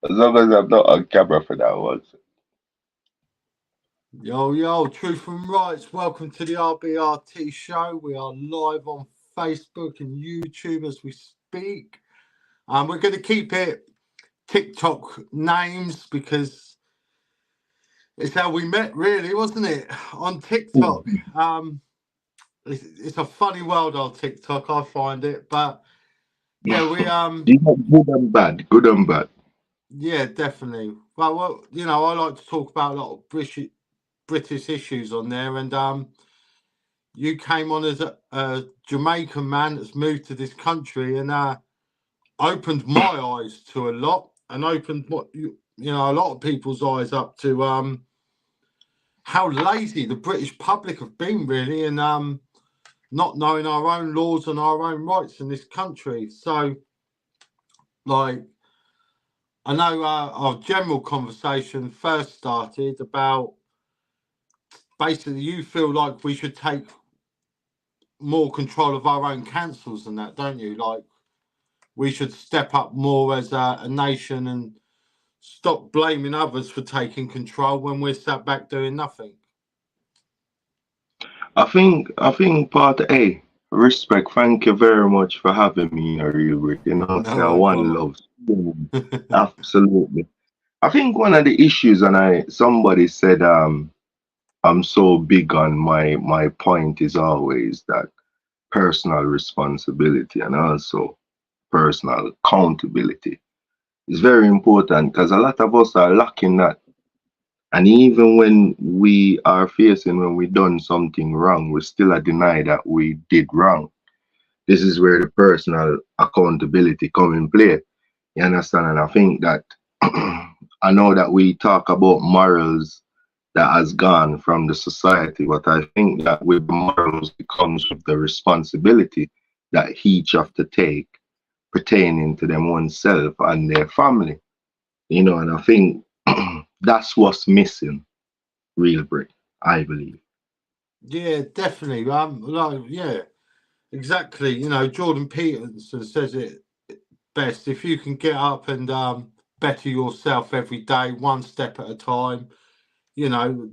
As long as I'm not on camera for that one. Yo, yo, Truth and Rights. Welcome to the RBRT show. We are live on Facebook and YouTube as we speak. We're going to keep it TikTok names because it's how we met, really, wasn't it? On TikTok. It's a funny world on TikTok, I find it. But yeah, You got good and bad, good and bad. yeah, definitely. Well, you know, I like to talk about a lot of British issues on there, and you came on as a Jamaican man that's moved to this country and opened my eyes to a lot and opened what you know a lot of people's eyes up to how lazy the British public have been really and not knowing our own laws and our own rights in this country. So like I know our general conversation first started about basically you feel like we should take more control of our own councils and that, don't you? Like we should step up more as a nation and stop blaming others for taking control when we're sat back doing nothing. I think part A, respect, thank you very much for having me in a real Brit. You know, say No one problem. love. Absolutely. I think one of the issues, and somebody said I'm so big on my point is always that personal responsibility and also personal accountability is very important because a lot of us are lacking that. And even when we are facing when we done something wrong, we still are deny that we did wrong. This is where the personal accountability come in play. You understand? And I think that I know that we talk about morals that has gone from the society, but I think that with the morals it comes with the responsibility that each have to take pertaining to them oneself and their family. You know, and I think that's what's missing, real Brit, I believe. Yeah, definitely. Like, yeah, exactly. You know, Jordan Peterson says it best. If you can get up and better yourself every day, one step at a time, you know,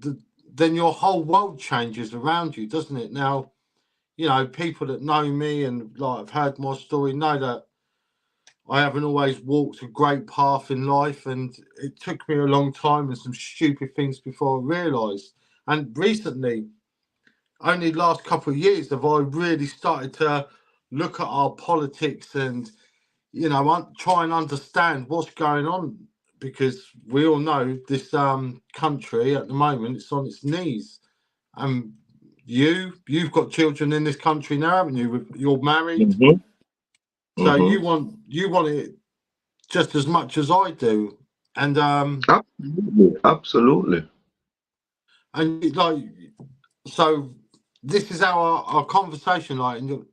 then your whole world changes around you, doesn't it? Now, you know, people that know me and like have heard my story know that I haven't always walked a great path in life, and it took me a long time and some stupid things before I realised. And recently, only last couple of years, have I really started to look at our politics and you know try and understand what's going on because we all know this country at the moment it's on its knees. And you've got children in this country now, haven't you? You're married, Hmm. so Hmm. you want it just as much as I do. And Absolutely, absolutely. like so this is our conversation like and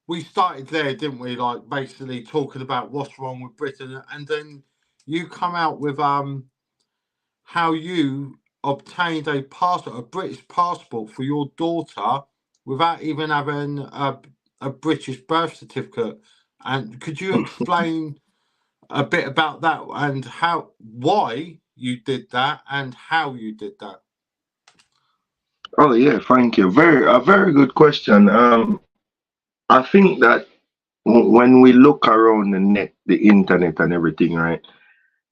we started there, didn't we? Like basically talking about what's wrong with Britain and then you come out with how you obtained a passport, a British passport for your daughter without even having a British birth certificate. And could you explain a bit about that and how why you did that and how you did that? Oh yeah, thank you. Very good question. I think that when we look around the net, the internet and everything, right?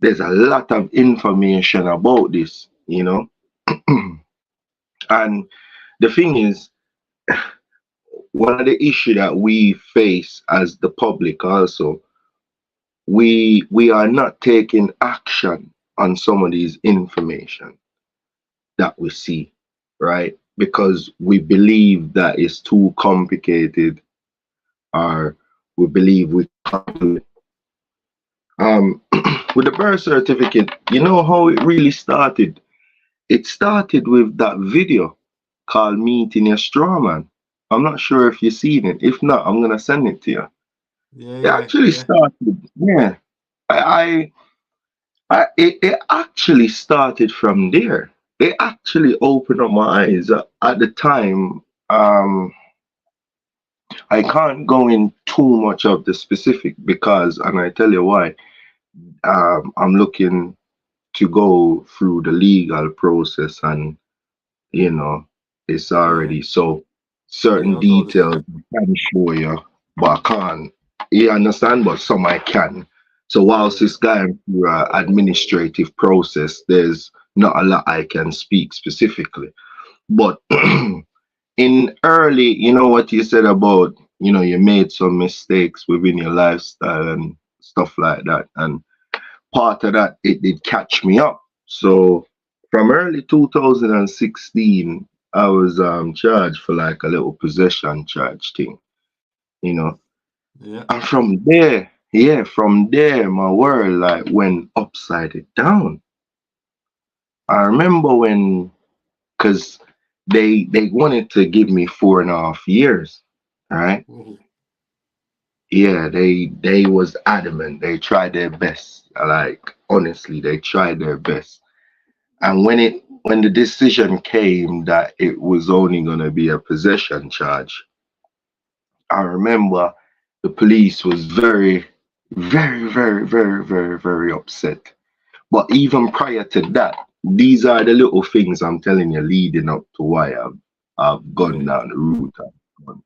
There's a lot of information about this, you know. And the thing is, one of the issue that we face as the public also, we are not taking action on some of these information that we see, right? Because we believe that it's too complicated or we believe we can't do it. With the birth certificate, you know how it really started? It started with that video called Meeting Your Straw Man. I'm not sure if you've seen it. If not, I'm gonna send it to you. Yeah, It yeah, actually yeah. started, yeah. It actually started from there. It actually opened up my eyes. At the time, I can't go in too much of the specific because, and I tell you why. I'm looking to go through the legal process, and you know, it's Yeah, already so yeah, certain I got this. details I can show you, but I can't. You understand? But some I can. So whilst Yeah, it's going through administrative process, there's not a lot I can speak specifically. But in early, you know what you said about, you made some mistakes within your lifestyle and stuff like that. And part of that, it did catch me up. So from early 2016, I was charged for like a little possession charge thing, you know. yeah. And from there, yeah, from there, my world like went upside down. I remember when, because they wanted to give me 4.5 years, right? Ooh, Yeah, they was adamant. They tried their best. Like honestly, they tried their best. And when the decision came that it was only gonna be a possession charge, I remember the police was very, very, very, very, very, very upset. But even prior to that, these are the little things I'm telling you leading up to why I've yeah, gone yeah, down the route I've gone.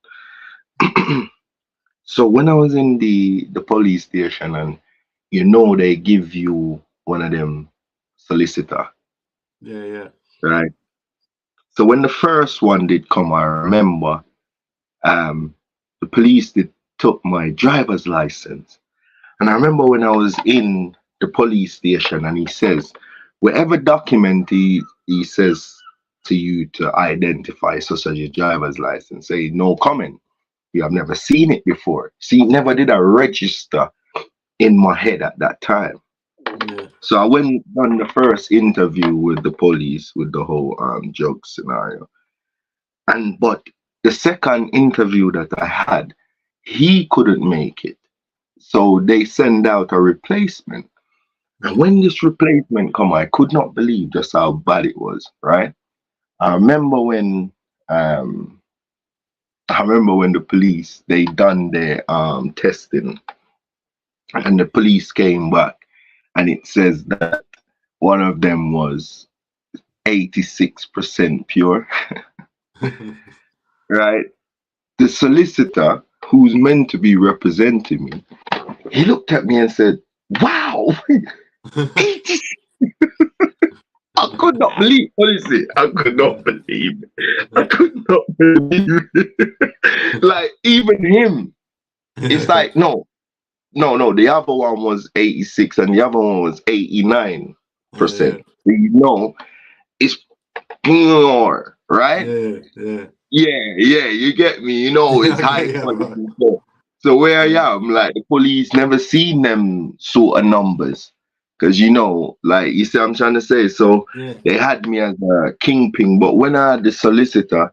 So when I was in the police station, and they give you one of them solicitor, yeah, yeah. right? So when the first one did come, I remember um, the police did took my driver's license. And I remember when I was in the police station, and he says, whatever document he says to you to identify, such as your driver's license, say no comment. You have never seen it before. See, it never did a register in my head at that time. Yeah, So I went on the first interview with the police with the whole drug scenario. And but the second interview that I had, he couldn't make it. So they send out a replacement. And yeah, when this replacement come, I could not believe just how bad it was, right? I remember when um I remember when the police they done their testing, and the police came back, and it says that one of them was 86% pure, right? The solicitor who's meant to be representing me, he looked at me and said, wow, 80. I could not believe, honestly, I could not believe it. I could not believe it. Like, even him, it's like, no, no, no, the other one was 86 and the other one was 89%. yeah, It's pure, right? yeah, yeah. Yeah, yeah, you get me. It's high Okay, yeah, quality. right. So where I Yeah, am, like the police never seen them sort of numbers. Cause like you see what I'm trying to say. So yeah, they had me as a kingpin. But when I had the solicitor,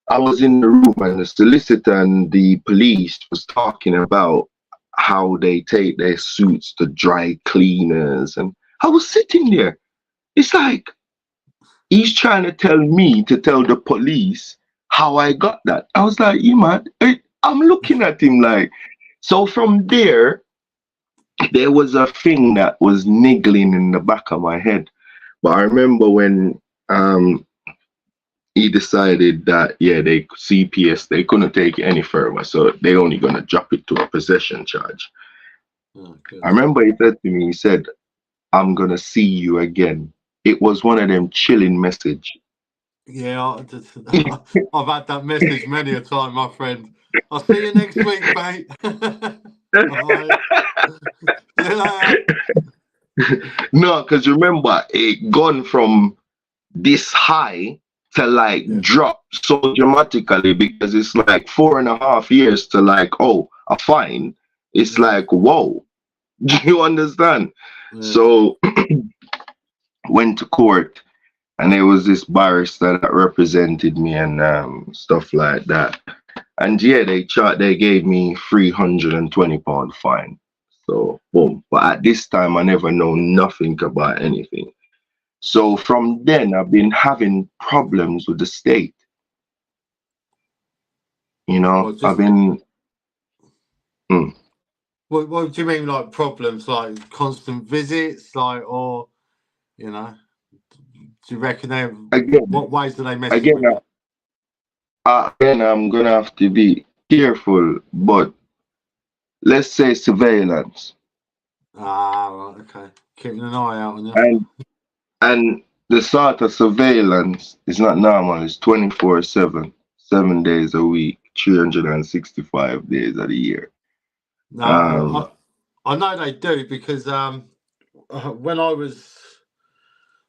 I was in the room, and the solicitor and the police was talking about how they take their suits to dry cleaners. And I was sitting there. It's like he's trying to tell me to tell the police how I got that. I was like, you man, I'm looking at him like, so from there was a thing that was niggling in the back of my head. But I remember when he decided that, yeah, they CPS, they couldn't take it any further, so they only gonna drop it to a possession charge. oh, I good. remember he said to me, he said, I'm gonna see you again. It was one of them chilling message. Yeah, I've had that message many a time, my friend. I'll see you next week, mate. All right. See you later. No, because remember, it gone from this high to like Yeah, drop so dramatically, because it's like 4.5 years to like, oh, a fine. It's yeah, like, whoa. Do you understand? yeah. So went to court, and there was this barrister that represented me, and stuff like that. And yeah, they gave me £320 fine. So boom. But at this time I never know nothing about anything. So from then, I've been having problems with the state. Well, I've just been, mm, What do you mean, like problems, like constant visits, like, or you know, do you reckon they? Again, What ways are they messing again, with you? again, I'm gonna have to be careful, but let's say surveillance, Ah, right, okay. Keeping an eye out on you. and and the sort of surveillance is not normal. It's 24/7, 7 days a week, 365 days of the year. Um, No, I know they do because when I was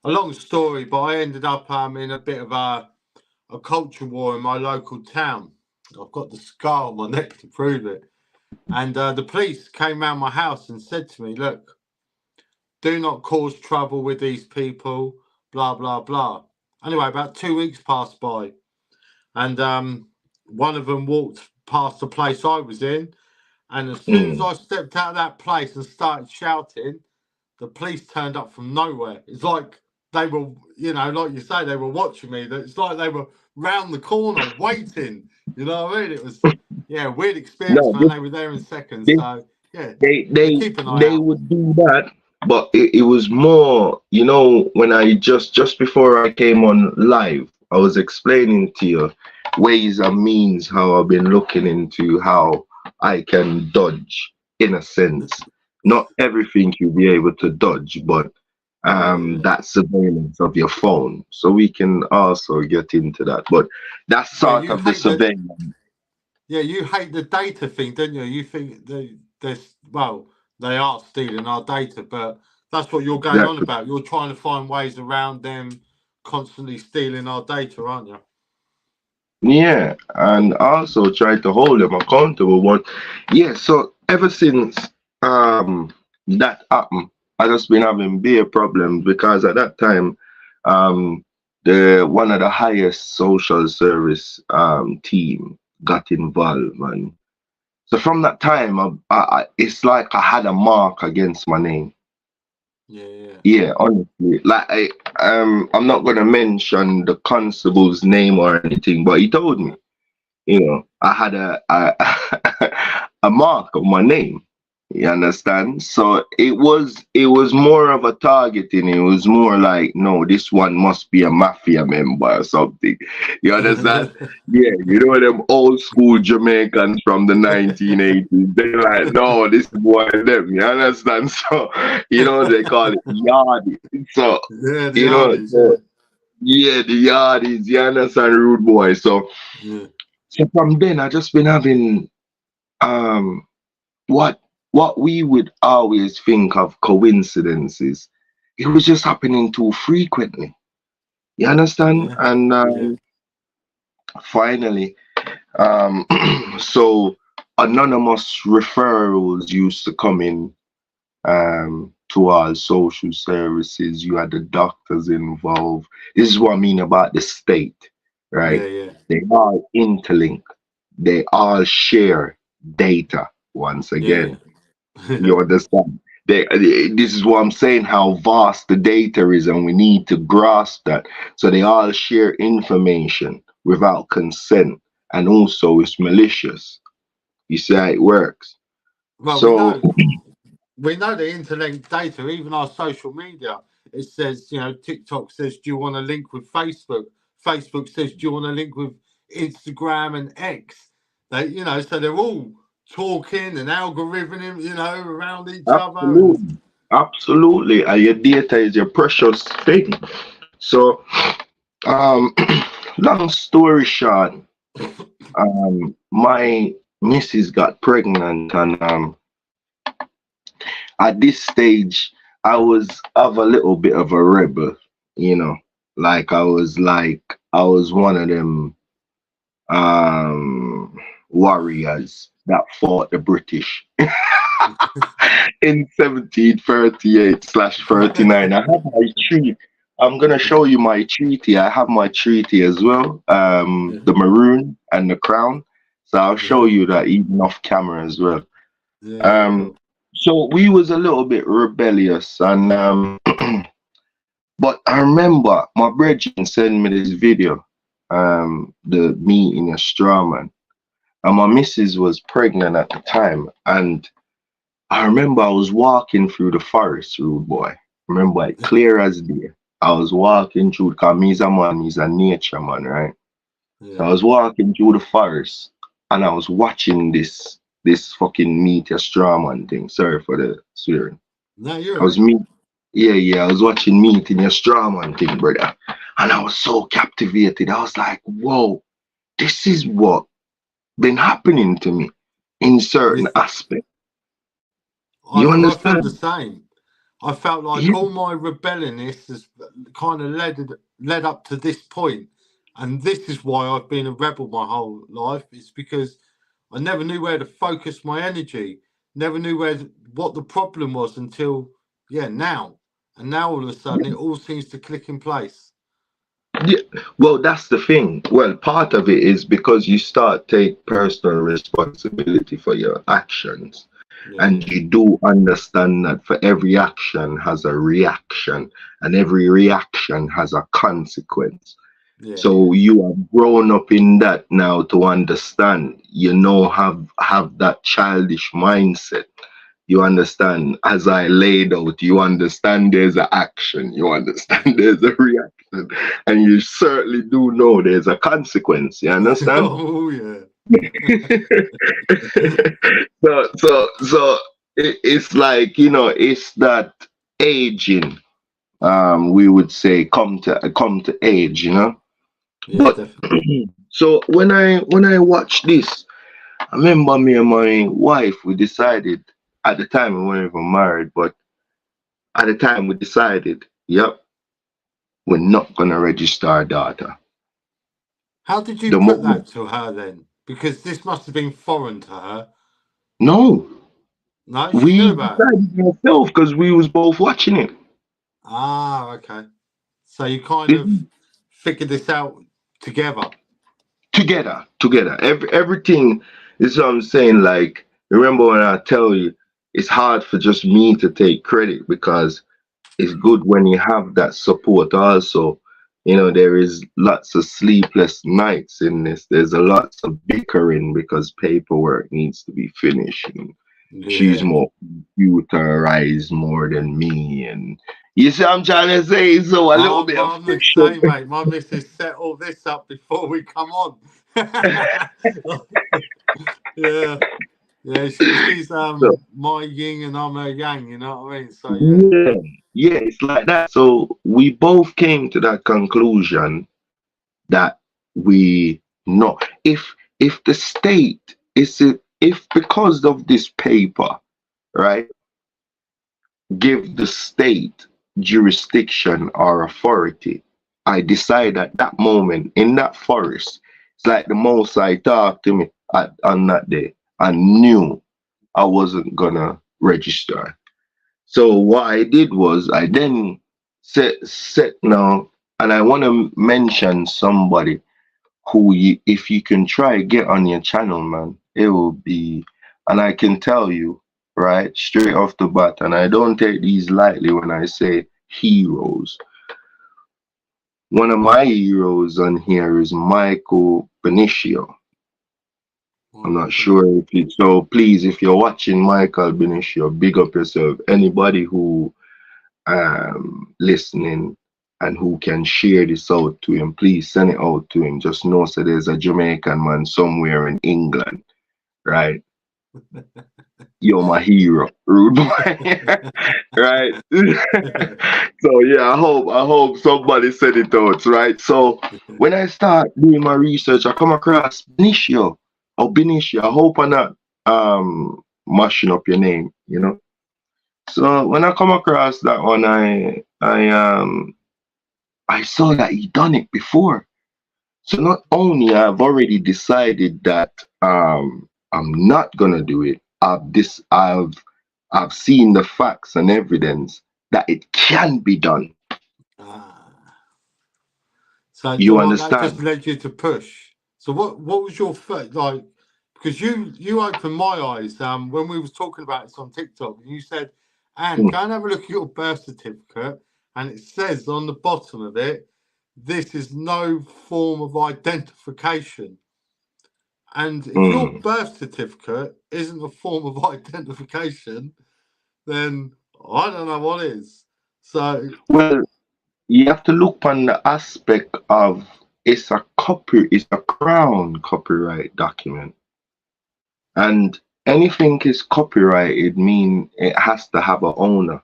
a long story, but I ended up in a bit of a culture war in my local town. I've got the scar on my neck to prove it. And the police came round my house and said to me, "Look, do not cause trouble with these people." Blah blah blah. Anyway, about 2 weeks passed by, and one of them walked past the place I was in, and as soon as mm, I stepped out of that place and started shouting, the police turned up from nowhere. It's like they were, like you say, they were watching me. It's like they were round the corner waiting. You know what I mean? It was, yeah, weird experience, no, man. They were there in seconds. this, So, yeah, they they they keep an eye they out. would do that, but it was more, when I just before I came on live, I was explaining to you ways and means how I've been looking into how I can dodge, in a sense. Not everything you'll be able to dodge, but Yeah, yeah. that surveillance of your phone. So we can also get into that. But that's Yeah, sort of the surveillance. you hate the data thing, don't you? You think well, they are stealing our data, but that's what you're going on Exactly. about. You're trying to find ways around them constantly stealing our data, aren't you? Yeah, and also try to hold them accountable. But yeah, so ever since that happened, I just been having bigger problems because at that time, um the one of the highest social service team got involved, and so from that time, it's like I had a mark against my name. Yeah, yeah. Yeah, honestly, like I'm not gonna mention the constable's name or anything, but he told me, I had a mark of my name. You understand? So it was more of a targeting. It was more like, no, this one must be a mafia member or something. You understand? Yeah, them old school Jamaicans from the 1980s. They're like, no, this is one of them. You understand? So, they call it yardie. So, Yeah, the you know, Yardies, so yeah, the yardies, you understand, rude boy. So yeah. so from then, I just been having um what what we would always think of coincidences. It was just happening too frequently. You understand? Yeah, And yeah, finally, um, so anonymous referrals used to come in to our social services. You had the doctors involved. This is what I mean about the state, yeah, right? yeah, They all interlink. They all share data once yeah, again. yeah. You understand? This is what I'm saying, how vast the data is, and we need to grasp that. So they all share information without consent, and also it's malicious. You see how it works. Well, So we know the interlinked data, even our social media. It says, TikTok says, "Do you want to link with Facebook?" Facebook says, "Do you want to link with Instagram and X?" So they're all talking and algorithming, around each other, and absolutely, absolutely, and your data is your precious thing. So long story short, my missus got pregnant, and at this stage, I was of a little bit of a rebel, you know. I was one of them warriors that fought the British in 1738/39. I have my treaty. I'm gonna show you my treaty. I have my treaty as well. yeah, The maroon and the crown. So I'll show yeah, you that even off camera as well. yeah, yeah, Um, cool. so we was a little bit rebellious, and but I remember my brethren sent me this video, the me in a straw man, and my missus was pregnant at the time, and I remember I was walking through the forest, rude boy. Remember it clear as day. I was walking through, cause me's a man, he's a nature man, right? So I Yeah. was walking through the forest and I was watching this fucking meteor straw man thing. Sorry for the swearing. No, you're I was right. me yeah, I was watching meet in your straw man thing, brother. And I was so captivated. I was like, whoa, this is what been happening to me in certain With aspects. You I felt the understand? same. I felt like Yeah, all my rebelliousness has kind of led up to this point, and this is why I've been a rebel my whole life. It's because I never knew where to focus my energy, never knew what the problem was until now, and now all of a sudden it all seems to click in place. yeah. Well, that's the thing. Well, part of it is because you start take personal responsibility for your actions. Yeah, And yeah, you do understand that for every action has a reaction, and every reaction has a consequence. yeah, So yeah. you have grown up in that now to understand. You know, have that childish mindset. You understand, as I laid out, you understand there's an action, you understand there's a reaction, and you certainly do know there's a consequence. You understand? Oh yeah. So it's like, it's that aging, we would say, come to age, Yeah, but definitely. so when I watched this, I remember me and my wife, we decided, at the time we weren't even married, but at the time we decided, yep, we're not gonna register our daughter. How did you The put moment, that to her then? Because this must have been foreign to her. no, No, she knew we about it. decided ourselves because we was both watching it. Ah, okay. So you kind This of figured this out together. together. Everything is what I'm saying. Like, remember when I tell you, it's hard for just me to take credit because it's good when you have that support also. There is lots of sleepless nights in this. There's a lots of bickering because paperwork needs to be finished. And she's Yeah. more computerized more than me. And you see what I'm trying to say? So a little bit of I'm the friction. same, mate. My missus set all this up before we come on. Yeah. Yeah, she's So, my yin and I'm her yang, you know what I mean? So yeah. yeah, yeah, it's like that. So we both came to that conclusion that we know if the state is if because of this paper, right, give the state jurisdiction or authority, I decide at that moment in that forest, it's like the most I talked to me on that day. I knew I wasn't gonna register. So what I did was I then set now, and I want to mention somebody who you, if you can try get on your channel, man, it will be, and I can tell you, right, straight off the bat, and I don't take these lightly when I say heroes. One of my heroes on here is Michael Benicio. I'm Michael not sure Bennett. if you, so please, if you're watching Michael Benicio, big up yourself. Anybody who listening and who can share this out to him, please send it out to him. Just know so there's a Jamaican man somewhere in England, right? You're my hero, rude boy, right? So yeah, I hope somebody said it out, right? So when I start doing my research, I come across Benicio or Benicio. I hope I'm not mashing up your name. So when I come across that one, I saw that he done it before. So not only I've already decided that I'm not gonna do it. I've seen the facts and evidence that it can be done. Ah. So You what that just understand? led you to push. So what was your first like? Because you opened my eyes when we was talking about this on TikTok, and you said, "And Mm. go and have a look at your birth certificate, and it says on the bottom of it, this is no form of identification." And if your Mm. birth certificate isn't a form of identification, then I don't know what is. So, Well, you have to look on the aspect of it's a crown copyright document. And anything is copyrighted mean it has to have a owner.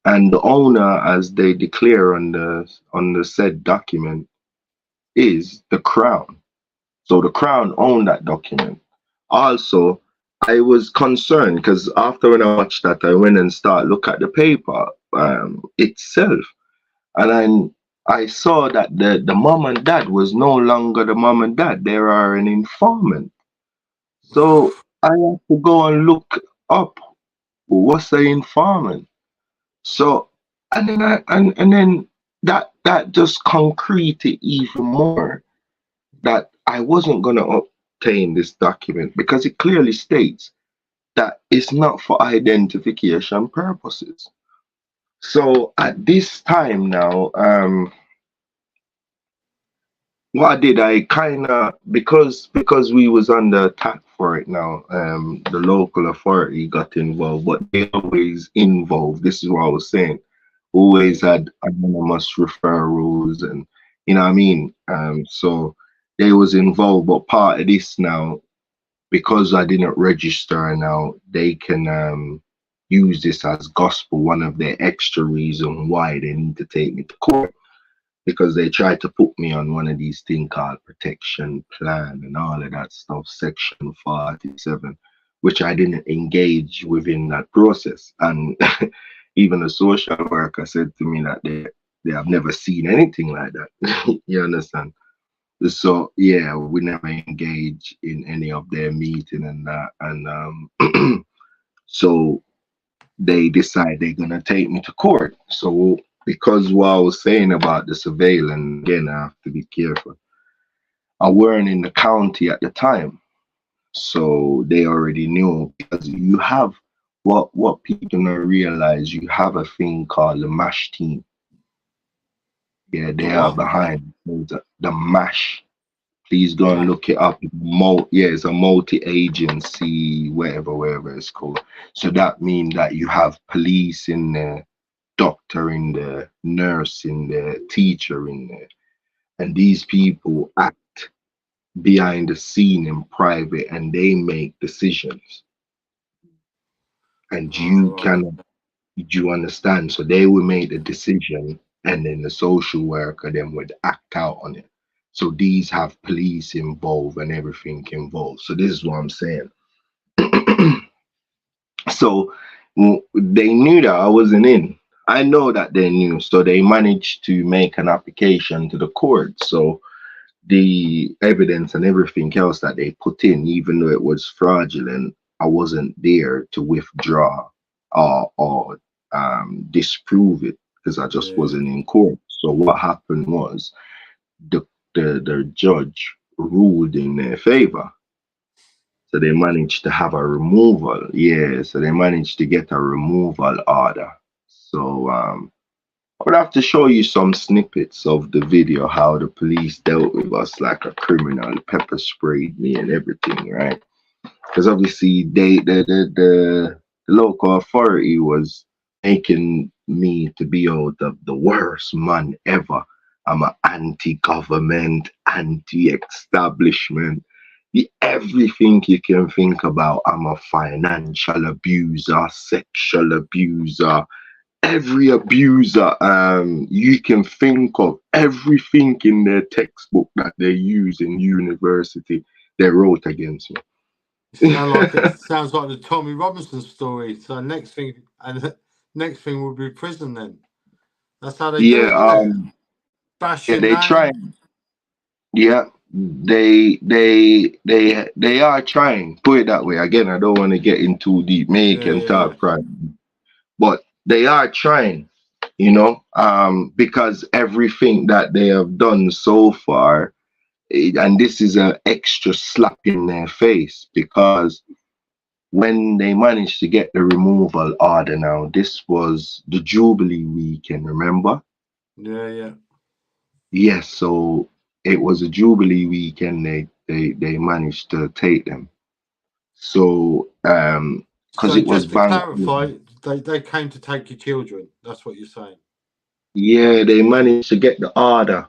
And the owner, as they declare on the said document, is the crown. So the crown owned that document. Also, I was concerned because after when I watched that, I went and started look at the paper itself, and I saw that the mom and dad was no longer the mom and dad. They are an informant. So I have to go and look up what's the informant. So and then that just concrete it even more that I wasn't gonna obtain this document because it clearly states that it's not for identification purposes. So at this time now, what I did, I kind of because we was under attack for it now. The local authority got involved, but they always involved. This is what I was saying. Always yeah, had anonymous referrals, and you know what I mean. So they was involved, but part of this now because I didn't register now, they can use this as gospel. One of their extra reason why they need to take me to court because they tried to put me on one of these things called protection plan and all of that stuff, section 47, which I didn't engage within that process. And even a social worker said to me that they have never seen anything like that. You understand? So yeah, we never engage in any of their meeting and that. And so they decide they're gonna take me to court. So because what I was saying about the surveillance, again, I have to be careful. I weren't in the county at the time, so they already knew because you have what people don't realize. You have a thing called the MASH team. Yeah, the they are what? behind the MASH. Please go and Nah. look it up. Yeah, it's a multi-agency, wherever it's called. So that means that you have police in there, doctor in there, nurse in there, teacher in there, and these people act behind the scene in private, and they make decisions, and Oh, you right. cannot. Do you understand? So they will make the decision, and then the social worker then would act out on it. So these have police involved and everything involved. So this is what I'm saying. So they knew that I wasn't in. I know that they knew. So they managed to make an application to the court. So the evidence and everything else that they put in, even though it was fraudulent, I wasn't there to withdraw or disprove it because I just Yeah, wasn't in court. So what happened was the the judge ruled in their favor. So they managed to have a removal. Yeah, so they managed to get a removal order. So I would have to show you some snippets of the video how the police dealt with us like a criminal, pepper sprayed me and everything, right? Because obviously the local authority was making me to be the worst man ever. I'm an anti-government, anti-establishment, everything you can think about. I'm a financial abuser, sexual abuser, every abuser you can think of, everything in their textbook that they use in university, they wrote against me. it sounds like the Tommy Robinson story. So next thing, and the next thing will be prison. Then that's how they do Yeah, it, isn't it? Bash yeah, your they try. name. Yeah, they are trying. Put it that way. Again, I don't want to get in too deep. Make Yeah, and yeah, yeah, talk private, but they are trying. Because everything that they have done so far, and this is an extra slap in their face because when they managed to get the removal order now, this was the Jubilee weekend, remember? yeah, yeah. Yes, so it was a Jubilee weekend. they managed to take them. So because So it was just to bank, clarify, they came to take your children. That's what you're saying. yeah, they managed to get the order.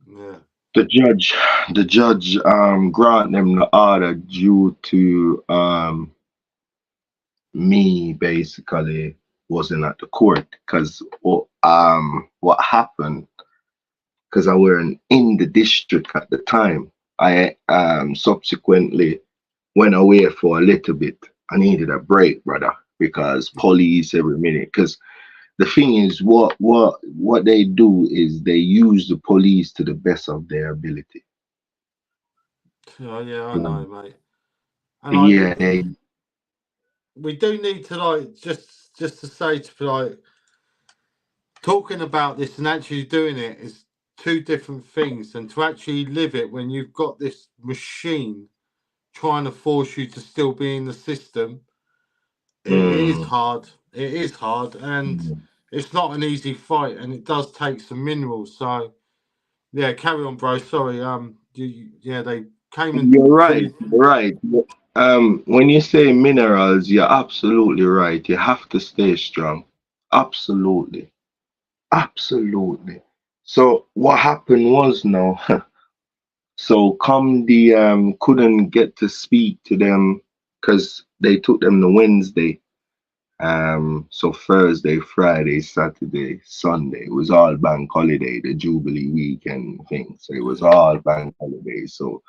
Yeah. The judge, the judge grant them the order due to me basically wasn't at the court because what happened, because I weren't in the district at the time. I subsequently went away for a little bit. I needed a break, brother, because police every minute. Because the thing is, what they do is they use the police to the best of their ability. Oh, yeah, I Like, know, mate. And yeah, they. we do need to like just to say to like talking about this and actually doing it is two different things, and to actually live it when you've got this machine trying to force you to still be in the system, it is Mm, hard. It is hard, and mm. it's not an easy fight, and it does take some minerals. So yeah, carry on, bro. Sorry, yeah, they came and You're right, fully. right. When you say minerals, you're absolutely right. You have to stay strong. Absolutely, absolutely. So what happened was now, so come the couldn't get to speak to them because they took them the Wednesday. So Thursday, Friday, Saturday, Sunday, it was all bank holiday, the Jubilee weekend thing. So it was Yeah, all bank holiday. So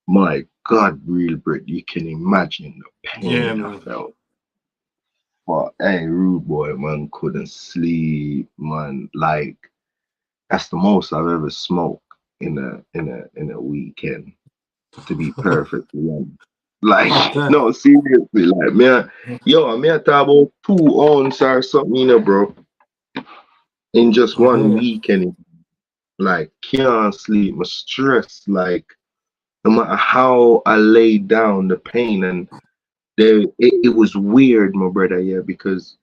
my God, real Brit, you can imagine the yeah, pain I man. felt. But hey, rude boy, man, couldn't sleep, man. Like that's the most I've ever smoked in a weekend. To be perfectly honest, Oh, like no, seriously, like man, yo, I may talk about 2 ounces or something, bro, in just I one hear you. weekend. Like can't sleep, my stress, like no matter how I laid down, the pain and it was weird, my brother, yeah, because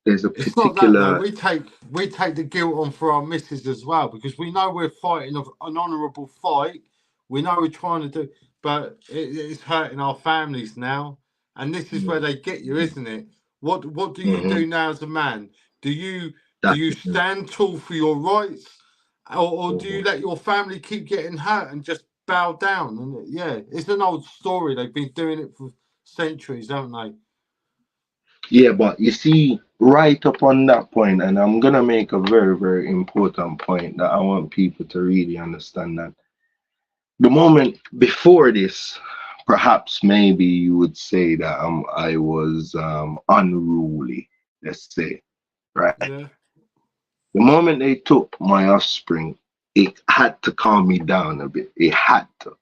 there's a It's not that though. particular We take the guilt on for our misses as well because we know we're fighting an honourable fight. We know we're trying to do, but it's hurting our families now. And this is where they get you, isn't it? What do you Mhm. do now as a man? Do you do That's you the thing. stand tall for your rights, or do you Mhm. let your family keep getting hurt and just bow down? And yeah, it's an old story. They've been doing it for centuries, haven't they? Yeah, but you see, right up on that point, and I'm gonna make a very, very important point that I want people to really understand that the moment before this, perhaps maybe you would say that I was unruly, let's say, right? Yeah, The moment they took my offspring, it had to calm me down a bit. It had to.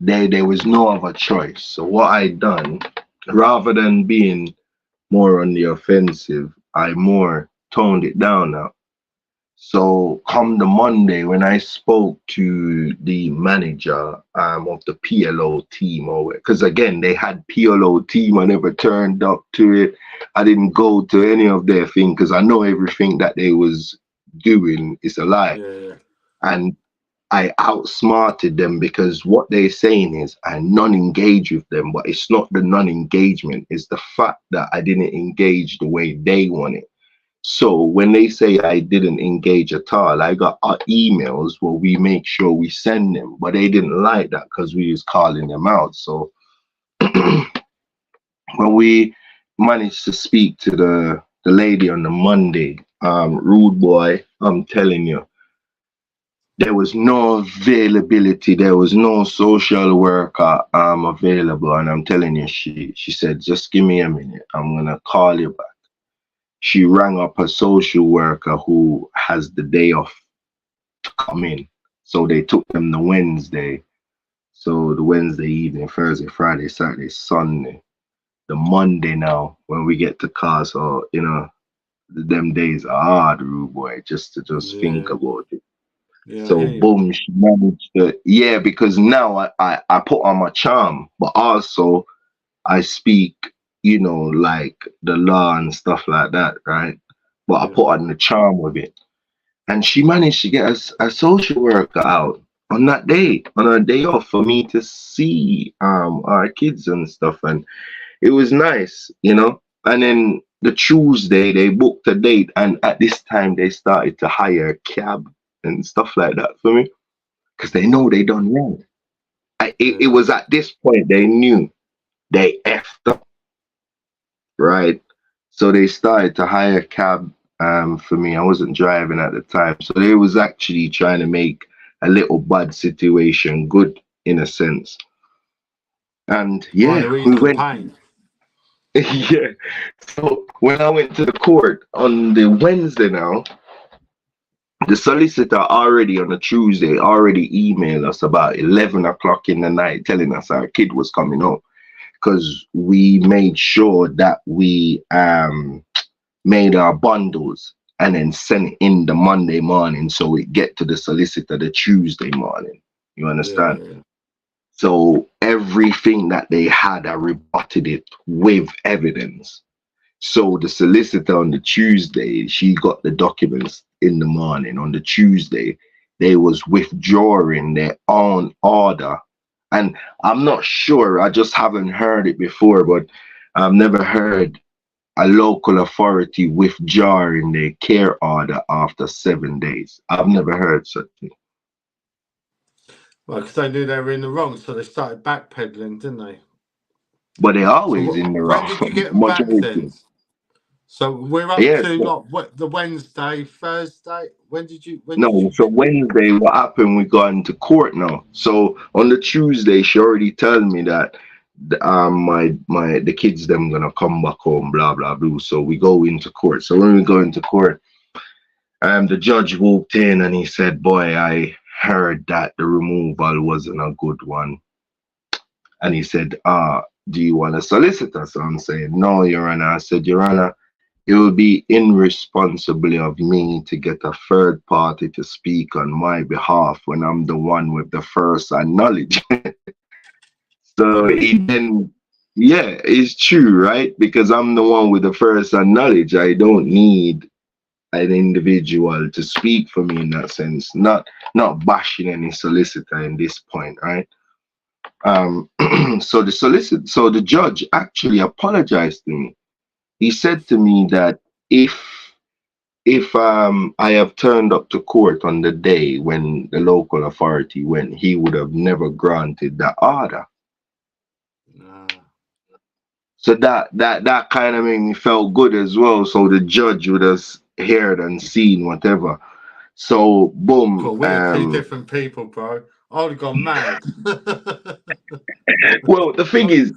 There was no other choice. So what I done, rather than being more on the offensive, I more toned it down now. So come the Monday when I spoke to the manager of the PLO team, or because again they had PLO team, I never turned up to it. I didn't go to any of their thing because I know everything that they was doing is a lie, yeah, and I outsmarted them because what they're saying is I non-engage with them, but it's not the non-engagement, it's the fact that I didn't engage the way they want it. So when they say I didn't engage at all, I got emails where we make sure we send them, but they didn't like that because we was calling them out. So when we managed to speak to the lady on the Monday, rude boy, I'm telling you, there was no availability. There was no social worker available, and I'm telling you, she said, just give me a minute. I'm gonna call you back. She rang up a social worker who has the day off to come in. So they took them the Wednesday. So the Wednesday evening, Thursday, Friday, Saturday, Sunday. The Monday now, when we get to car, so them days are hard, rude boy, just to just think yeah, about it. yeah. I So hear you. boom, she managed to, yeah, because now I put on my charm, but also I speak, like the law and stuff like that, right? But I Yeah, put on the charm with it. And she managed to get a social worker out. on that day, on a day off, for me to see our kids and stuff, and it was nice, you know. And then the Tuesday they booked a date, and at this time they started to hire a cab and stuff like that for me because they know they done wrong. It Yeah. was at this point they knew they effed up, right? So they started to hire a cab for me. I wasn't driving at the time, so they was actually trying to make a little bad situation good in a sense. And Trying yeah, to we ease the went. pain. Yeah. So when I went to the court on the Wednesday now, the solicitor already on a Tuesday already emailed us about 11 o'clock in the night telling us our kid was coming home because we made sure that we made our bundles and then sent it in the Monday morning so it get to the solicitor the Tuesday morning. You Yeah, understand? yeah. So everything that they had, I rebutted it with evidence. So the solicitor on the Tuesday, she got the documents in the morning. On the Tuesday, they was withdrawing their own order. And I'm not sure, I just haven't heard it before, but I've never heard a local authority withdrawing their care order after 7 days. I've never heard such thing. Well, because they knew they were in the wrong, so they started backpedaling, didn't they? But they So always in the when did you wrong, get them back then? majority. So we're up Yes. to like what, the Wednesday, Thursday. When did No, you so get them? Wednesday, what happened? We got into court now. So on the Tuesday, she already told me that the kids them gonna come back home, blah blah blah. So we go into court. So when we go into court, the judge walked in and he said, "Boy, I heard that the removal wasn't a good one." And he said, do you want a solicitor?" So I'm saying, "No, Your Honor." I said, "Your Honor, it would be irresponsible of me to get a third party to speak on my behalf when I'm the one with the first hand knowledge." So Yeah, he then, yeah, it's true, right? Because I'm the one with the first hand knowledge. I don't need an individual to speak for me in that sense. Not bashing any solicitor in this point, right? Um, so the judge actually apologized to me. He said to me that if if I have turned up to court on the day when the local authority went, he would have never granted that order. nah. So that kind of made me felt good as well. So the judge would have heard and seen whatever. So boom. Cool. We are two different people, bro. I would have gone mad. Well, the thing is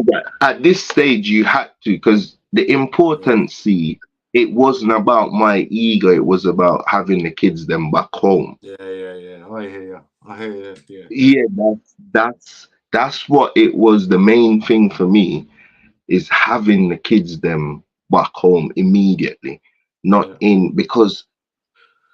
that at this stage you had to, because the Yeah, importancy, it wasn't about my ego. It was about having the kids them back home. yeah, yeah, yeah. I hear you. I hear you. Yeah, Yeah, that's what it was. The main thing for me is having the kids them back home immediately, not yeah, in because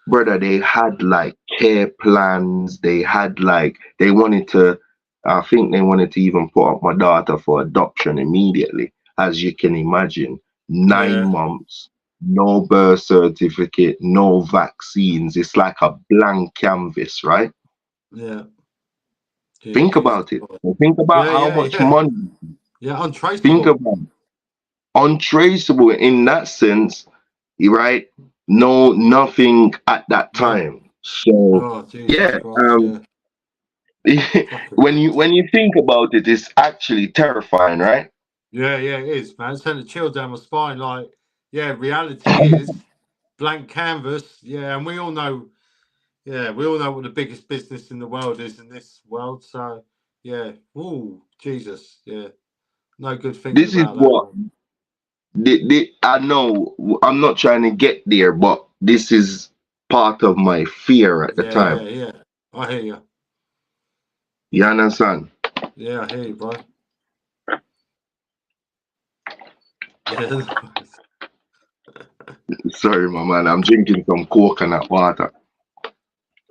brother, they had like care plans. They had like they wanted to. I think they wanted to even put up my daughter for adoption immediately, as you can imagine. Nine yeah, months, no birth certificate, no vaccines. It's like a blank canvas, right? yeah, yeah. Think Jesus about it. Christ. Think about Yeah, how yeah, much yeah, money. yeah. Think Untraceable. about untraceable in that sense, right? No, nothing at that Yeah. time. So Oh, Jesus yeah, Christ. Yeah. Fucking when you mad. when you think about it, it's actually terrifying, right? Yeah, yeah, it is, man. Sent a chill down my spine. Like, yeah, reality is blank canvas. Yeah, and we all know. Yeah, we all know what the biggest business in the world is in this world. So, yeah. Oh, Jesus. Yeah. No good thinking This is about that, what man. I know. I'm not trying to get there, but this is part of my fear at the Yeah, yeah, time. yeah. I hear you. You understand? Yeah, I hear you, bro. Yeah. Sorry, my man. I'm drinking some coconut water.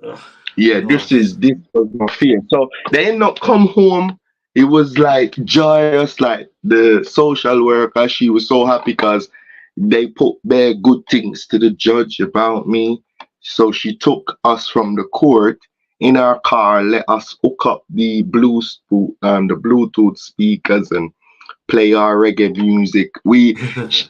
Ugh, Yeah, nice. this was my fear. So they ain't not come home. It was like joyous, like the social worker. She was so happy because they put bare good things to the judge about me. So she took us from the court in our car, let us hook up the Bluetooth speakers and play our reggae music.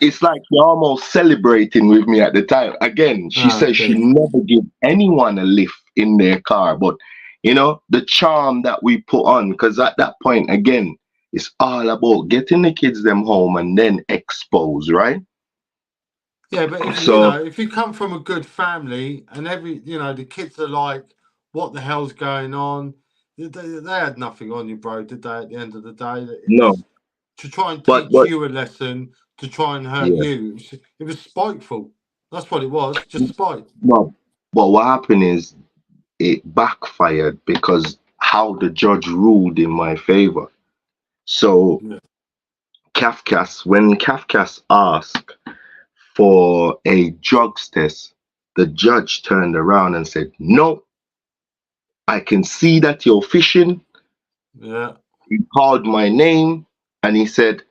It's like you're almost celebrating with me at the time. Again, she Ah, says she good. never give anyone a lift in their car, but the charm that we put on, because at that point, again, it's all about getting the kids them home and then expose, right? Yeah, but if you So know, if you come from a good family and the kids are like, what the hell's going on? They had nothing on you, bro, did they? At the end of the day, it no, was to try and but teach you a lesson, to try and hurt yeah, you. It was spiteful. That's what it was, just spite. no. But what happened is it backfired because how the judge ruled in my favor. So Yeah, When Kafkas asked for a drugs test, the judge turned around and said, "No, I can see that you're fishing." yeah, He called my name and he said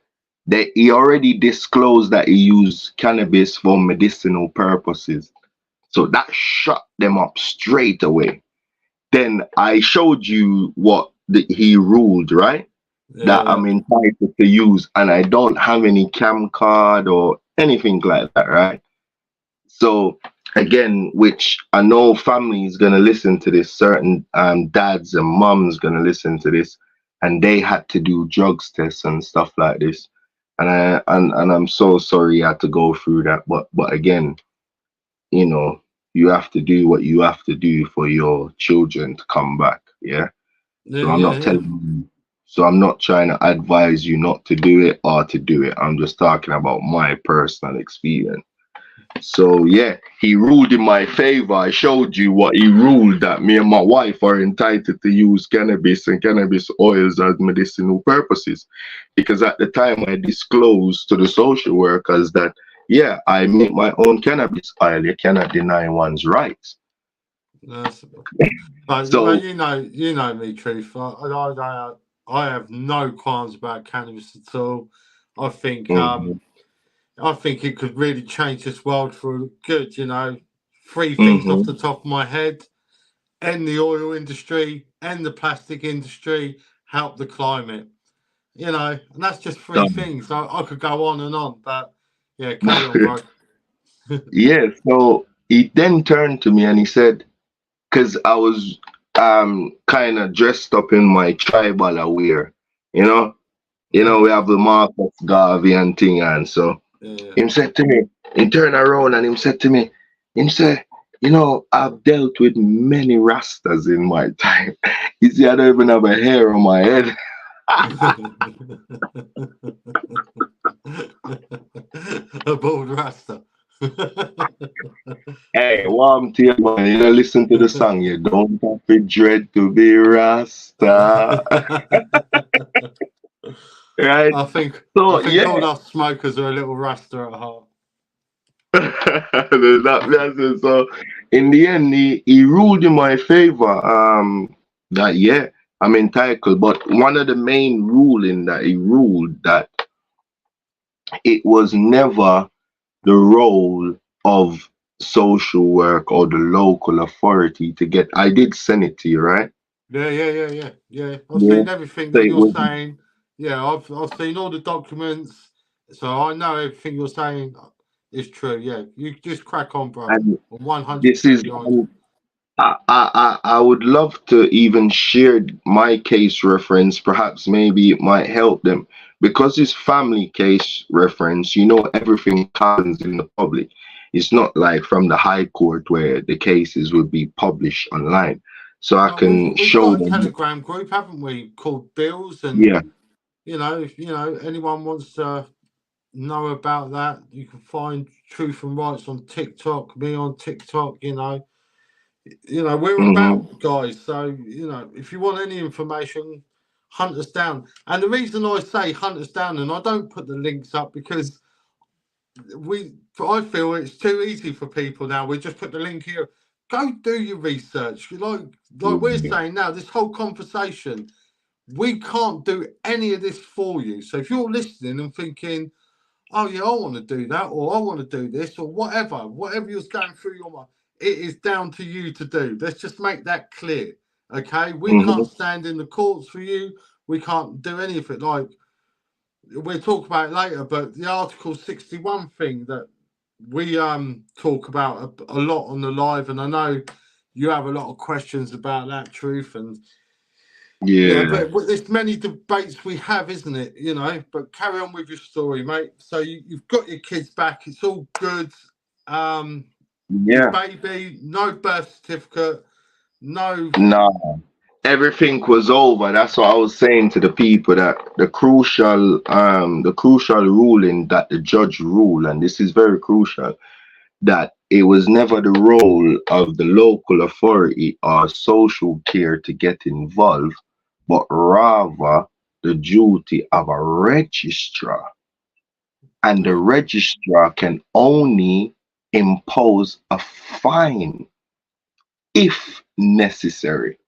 that he already disclosed that he used cannabis for medicinal purposes. So that shut them up straight away. Then I showed you what he ruled, right? yeah, That yeah. I'm entitled to use, and I don't have any cam card or anything like that, right? So again, which I know family is gonna listen to this, certain dads and mums gonna listen to this, and they had to do drugs tests and stuff like this. And I'm so sorry I had to go through that. But again, you know, you have to do what you have to do for your children to come back. Yeah. Yeah, So I'm yeah, not yeah. telling you, so I'm not trying to advise you not to do it or to do it. I'm just talking about my personal experience. So yeah, he ruled in my favor. I showed you what he ruled, that me and my wife are entitled to use cannabis and cannabis oils as medicinal purposes. Because at the time I disclosed to the social workers that yeah, I make my own cannabis oil. You cannot deny one's rights. That's, but So you know me, truth. I have no qualms about cannabis at all. I think mhm, um, I think it could really change this world for good. Three things off mhm, the top of my head: end the oil industry, end the plastic industry, help the climate. And that's just three done. things. I could go on and on, but yeah, carry on, bro. Yeah, so he then turned to me and he said, because I was kind of dressed up in my tribal attire, you know, we have the Marcus Garvey and thing, and so Yeah, him said to me, he turned around and him said to me, him said, I've dealt with many rastas in my time. He said, I don't even have a hair on my head. yeah. A bald rasta. Hey, warm to you, man. Listen to the song. You don't have to dread to be Rasta. Right? I think I So, think yeah. all us smokers are a little rasta at heart. That's it. So in the end, he ruled in my favor. That yeah, I'm entitled. But one of the main ruling that he ruled that it was never the role of social work or the local authority to get. I did send it to you, right? Yeah, yeah, yeah, yeah, yeah. I've Yeah. seen everything So that it you're was, saying. Yeah, I've seen all the documents, so I know everything you're saying is true. Yeah, you just crack on, bro. and I'm one hundred this percent is behind you. I would love to even share my case reference. Perhaps maybe it might help them because it's family case reference. Everything happens in the public. It's not like from the high court where the cases would be published online. So I No, we've can we've show got a them. Telegram group, haven't we, called Bills, and Yeah. if anyone wants to know about that, you can find Truth and Rights on TikTok, me on TikTok. We're Hmm. about guys. So if you want any information, hunt us down. And the reason I say hunt us down, and I don't put the links up because I feel it's too easy for people now. We just put the link here. Go do your research. Like we're saying now, this whole conversation, we can't do any of this for you. So if you're listening and thinking, oh yeah, I want to do that, or I want to do this, or whatever you're going through your mind, it is down to you to do. Let's just make that clear. Okay, we can't Hmm. stand in the courts for you. We can't do anything. Like we'll talk about it later, but the Article 61 thing that we talk about a lot on the live, and I know you have a lot of questions about that, Truth, and yeah, Yeah. but there's many debates we have, isn't it? You know, but carry on with your story, mate. So you've got your kids back. It's all good. Um, your Yeah. baby, no birth certificate, no. No. Everything was over. That's what I was saying to the people, that the crucial ruling that the judge ruled, and this is very crucial, that it was never the role of the local authority or social care to get involved, but rather the duty of a registrar. And the Yeah, registrar can only impose a fine if necessary.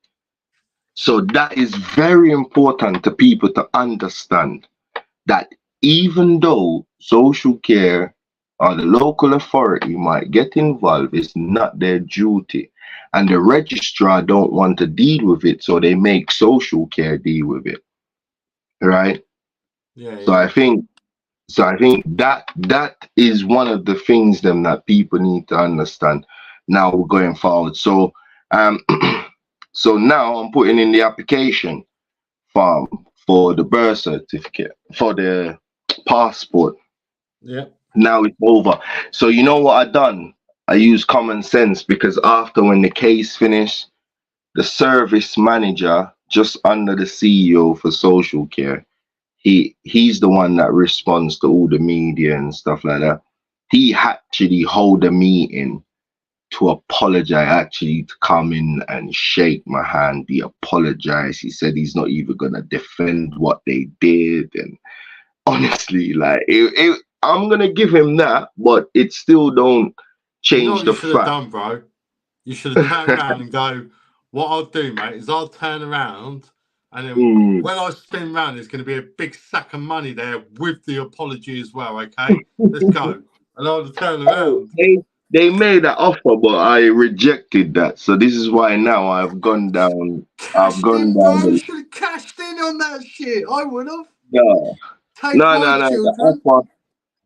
So that is very important to people to understand, that even though social care or the local authority might get involved, it's not their duty. And the registrar don't want to deal with it, so they make social care deal with it. Right? yeah, So yeah, I think that is one of the things them that people need to understand now going forward. So um so now I'm putting in the application form for the birth certificate, for the passport. yeah, Now it's over. So you know what I done? I used common sense, because after, when the case finished, the service manager just under the CEO for social care, he's the one that responds to all the media and stuff like that. He actually hold a meeting to apologize, actually to come in and shake my hand. He apologized. He said he's not even gonna defend what they did, and honestly, like I'm gonna give him that, but it still don't You know change what you the should have fact. done, bro? You should have turned around and go, what I'll do, mate, is I'll turn around and then Mm. when I spin round, there's going to be a big sack of money there with the apology as well, okay? Let's go. And I'll turn Oh, around. they made an offer, but I rejected that. So this is why now I've gone down. I've Cashed gone in, down bro. You the should have cashed in on that shit. I would have. no, Take no, my no, no. The children. offer,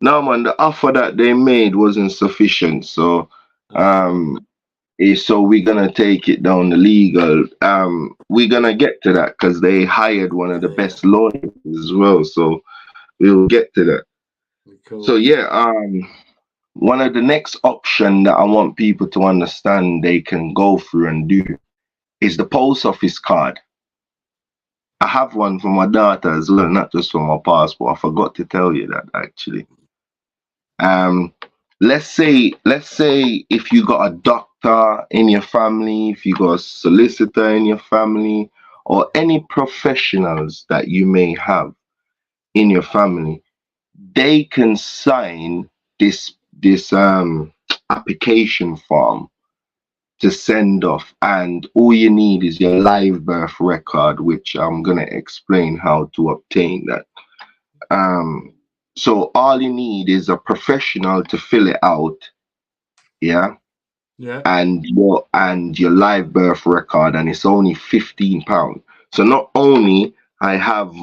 no, man. The offer that they made wasn't sufficient. So, Oh, so we're gonna take it down the legal. We're gonna get to that because they hired one of the yeah, yeah, best lawyers as well. So we'll get to that. of So course. yeah, one of the next option that I want people to understand they can go through and do is the post office card. I have one for my daughter as well, not just for my passport. I forgot to tell you that actually. Um, let's say if you got a doctor in your family, if you got a solicitor in your family, or any professionals that you may have in your family, they can sign this application form to send off, and all you need is your live birth record, which I'm gonna explain how to obtain that. Um, so all you need is a professional to fill it out, yeah, Yeah, and your live birth record, and it's only £15. So not only I have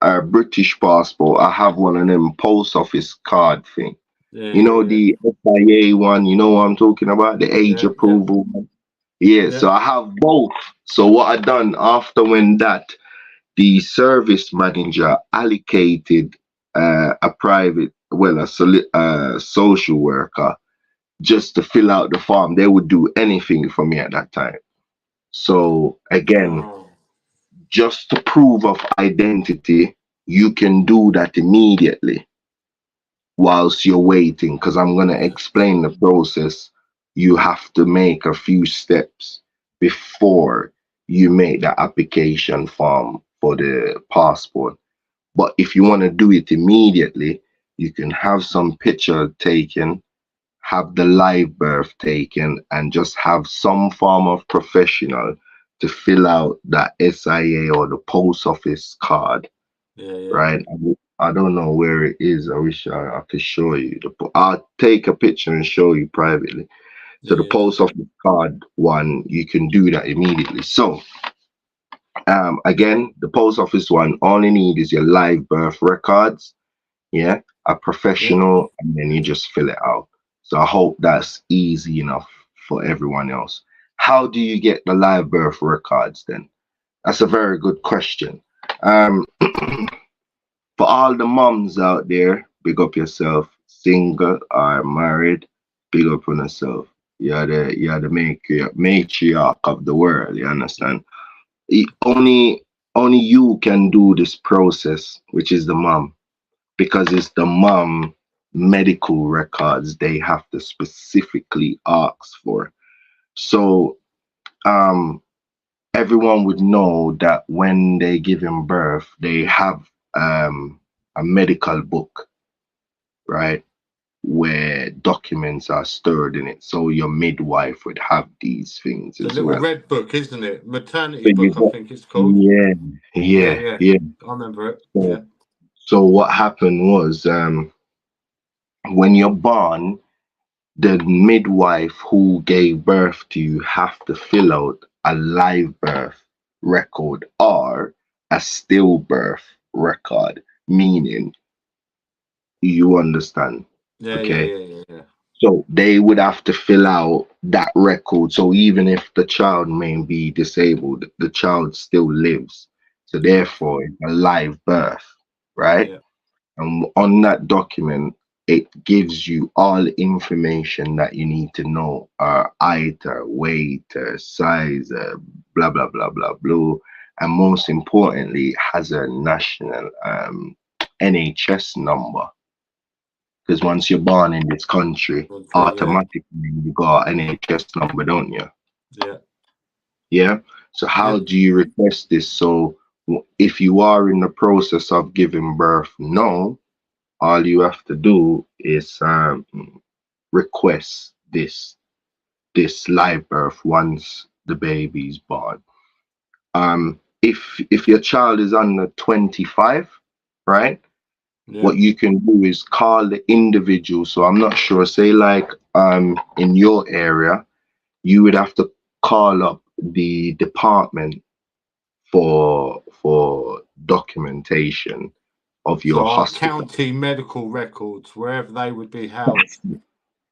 a British passport, I have one of them post office card thing. yeah, You know, yeah, the SIA one, you know what I'm talking about, the age yeah, yeah, approval one. Yeah, yeah, so I have both. So what I done after, when that the service manager allocated a private, well, social worker just to fill out the form. They would do anything for me at that time. So again, oh, just to prove of identity, you can do that immediately whilst you're waiting, because I'm going to yeah, explain the process. You have to make a few steps before you make the application form for the passport. But if you want to do it immediately, you can have some picture taken, have the live birth taken, and just have some form of professional to fill out that SIA or the post office card, yeah, yeah. right? I don't know where it is. I wish I could show you. I'll take a picture and show you privately. So the Yeah. post office card one, you can do that immediately. So again, the post office one, all you need is your live birth records, yeah, a Yeah. professional, and then you just fill it out. So I hope that's easy enough for everyone else. How do you get the live birth records then? That's a very good question. Um, for all the moms out there, big up yourself. Single or married, big up on yourself. You're the matriarch of the world. You understand? Only you can do this process, which is the mom, because it's the mom medical records they have to specifically ask for. So um everyone would know that when they give him birth, they have a medical book, right? Where documents are stored in it. So your midwife would have these things The as little well. red book, isn't it? Maternity So you book, I got, think it's called. yeah, Yeah, yeah, yeah. yeah. I remember it. So, Yeah. so what happened was when you're born, the midwife who gave birth to you have to fill out a live birth record or a stillbirth record, meaning you understand, Yeah, yeah, okay? yeah, yeah, yeah. So they would have to fill out that record. So even if the child may be disabled, the child still lives. So Yeah. therefore, it's a live birth, right? Yeah. And on that document, it gives you all the information that you need to know: height, weight, size, blah blah blah blah blah, and most importantly, it has a national NHS number. Because once you're born in this country, Okay, yeah. automatically you got an NHS number, don't you? Yeah. Yeah. So how Yeah. do you request this? So if you are in the process of giving birth now, all you have to do is request this live birth once the baby's born. If your child is under 25, right? Yeah. What you can do is call the individual. So I'm not sure. Say like in your area, you would have to call up the department for documentation of your So our hospital. county medical records, wherever they would be held.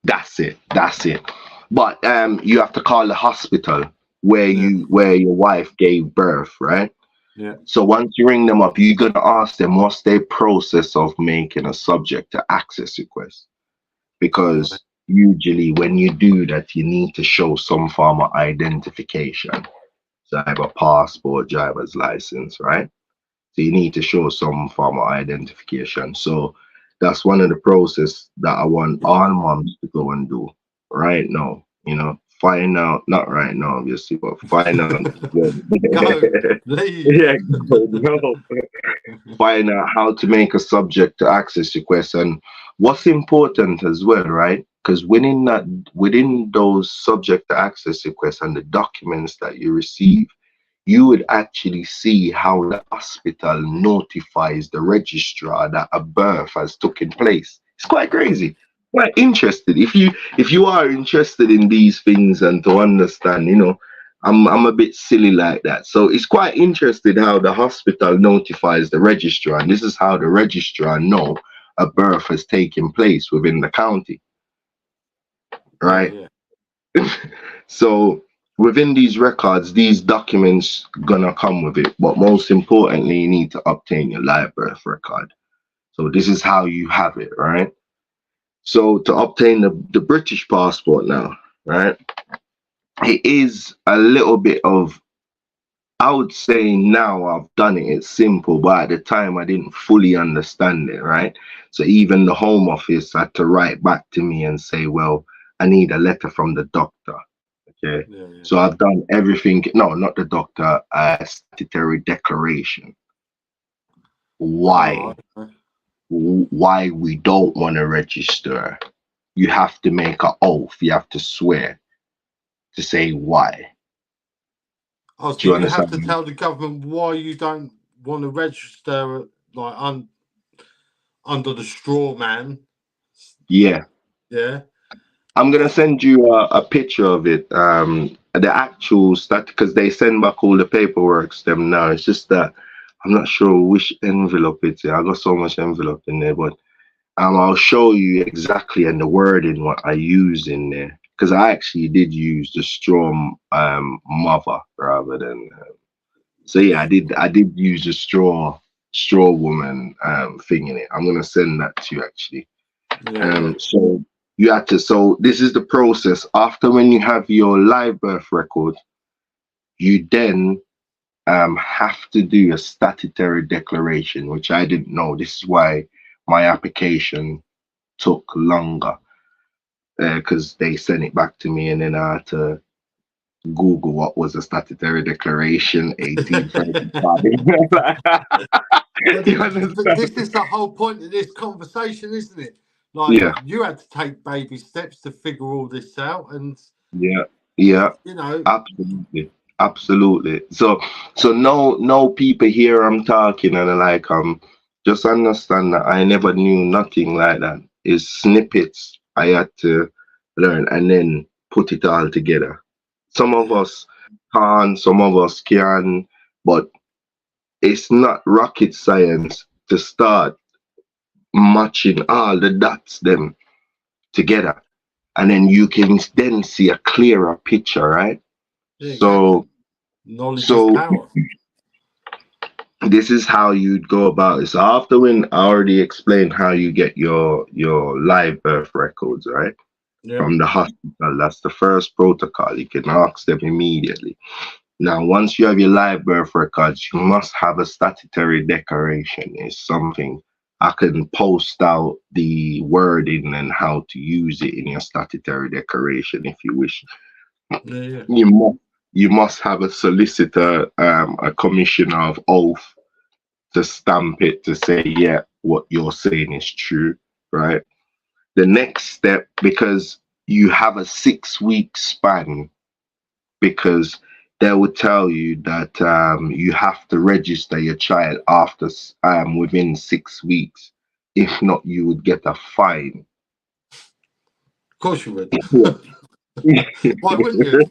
That's it. That's it. But you have to call the hospital where Yeah. your wife gave birth, right? Yeah. So once you ring them up, you're gonna ask them what's their process of making a subject to access request. Right. Because usually when you do that, you need to show some form of identification. So either passport, driver's license, right? So you need to show some form of identification. So that's one of the process that I want all moms to go and do right now. Find out, not right now, obviously, but find out. Go, leave. Yeah, go, no. Find out how to make a subject to access request and what's important as well, right? Because within those subject to access requests and the documents that you receive, you would actually see how the hospital notifies the registrar that a birth has taken place. It's quite crazy. Quite interested. If you are interested in these things and to understand, I'm a bit silly like that. So it's quite interesting how the hospital notifies the registrar, and this is how the registrar know a birth has taken place within the county, Yeah, right? yeah. So within these records, these documents gonna come with it. But most importantly, you need to obtain your live birth record. So this is how you have it, right? So to obtain the British passport now, right? It is a little bit of, I would say now I've done it, it's simple, but at the time I didn't fully understand it, right? So even the Home Office had to write back to me and say, well, I need a letter from the doctor. Okay. Yeah, yeah. So I've done everything. No, not the doctor. Statutory declaration. Oh, Why? okay. Why we don't want to register? You have to make an oath. You have to swear to say why. Oh, so Do you you have to understand? tell the government why you don't want to register like under the straw man. Yeah. Yeah. I'm gonna send you a picture of it. The actual stat because they send back all the paperwork to them now. It's just that I'm not sure which envelope it's in. I got so much envelope in there, but I'll show you exactly and the wording what I use in there because I actually did use the straw mother rather than. So yeah, I did use the straw woman thing in it. I'm gonna send that to you actually. Yeah, So you had to. So this is the process. After when you have your live birth record, you then have to do a statutory declaration, which I didn't know. This is why my application took longer because they sent it back to me, and then I had to Google what was a statutory declaration, yeah. 1835. But You but this understand? is the whole point of this conversation, isn't it? Like Yeah, you had to take baby steps to figure all this out, and yeah, yeah. you know, Absolutely, absolutely. So no people here I'm talking and like just understand that I never knew nothing like that. It's snippets I had to learn and then put it all together. Some of yeah, us can't, some of us can, but it's not rocket science to start matching all the dots them together. And then you can then see a clearer picture, right? yeah, exactly. So Knowledge is so power. this is how you'd go about it. So after when I already explained how you get your live birth records, right? Yeah, From the hospital, that's the first protocol. You can ask them immediately. Now, once you have your live birth records, you must have a statutory declaration. It's something I can post out the wording and how to use it in your statutory declaration if you wish. yeah, yeah, You must you must have a solicitor, a commissioner of oath to stamp it to say, yeah, what you're saying is true, right? The next step, because you have a 6 week span, because they will tell you that you have to register your child after within 6 weeks. If not, you would get a fine. of course you would. Yeah. Why wouldn't you?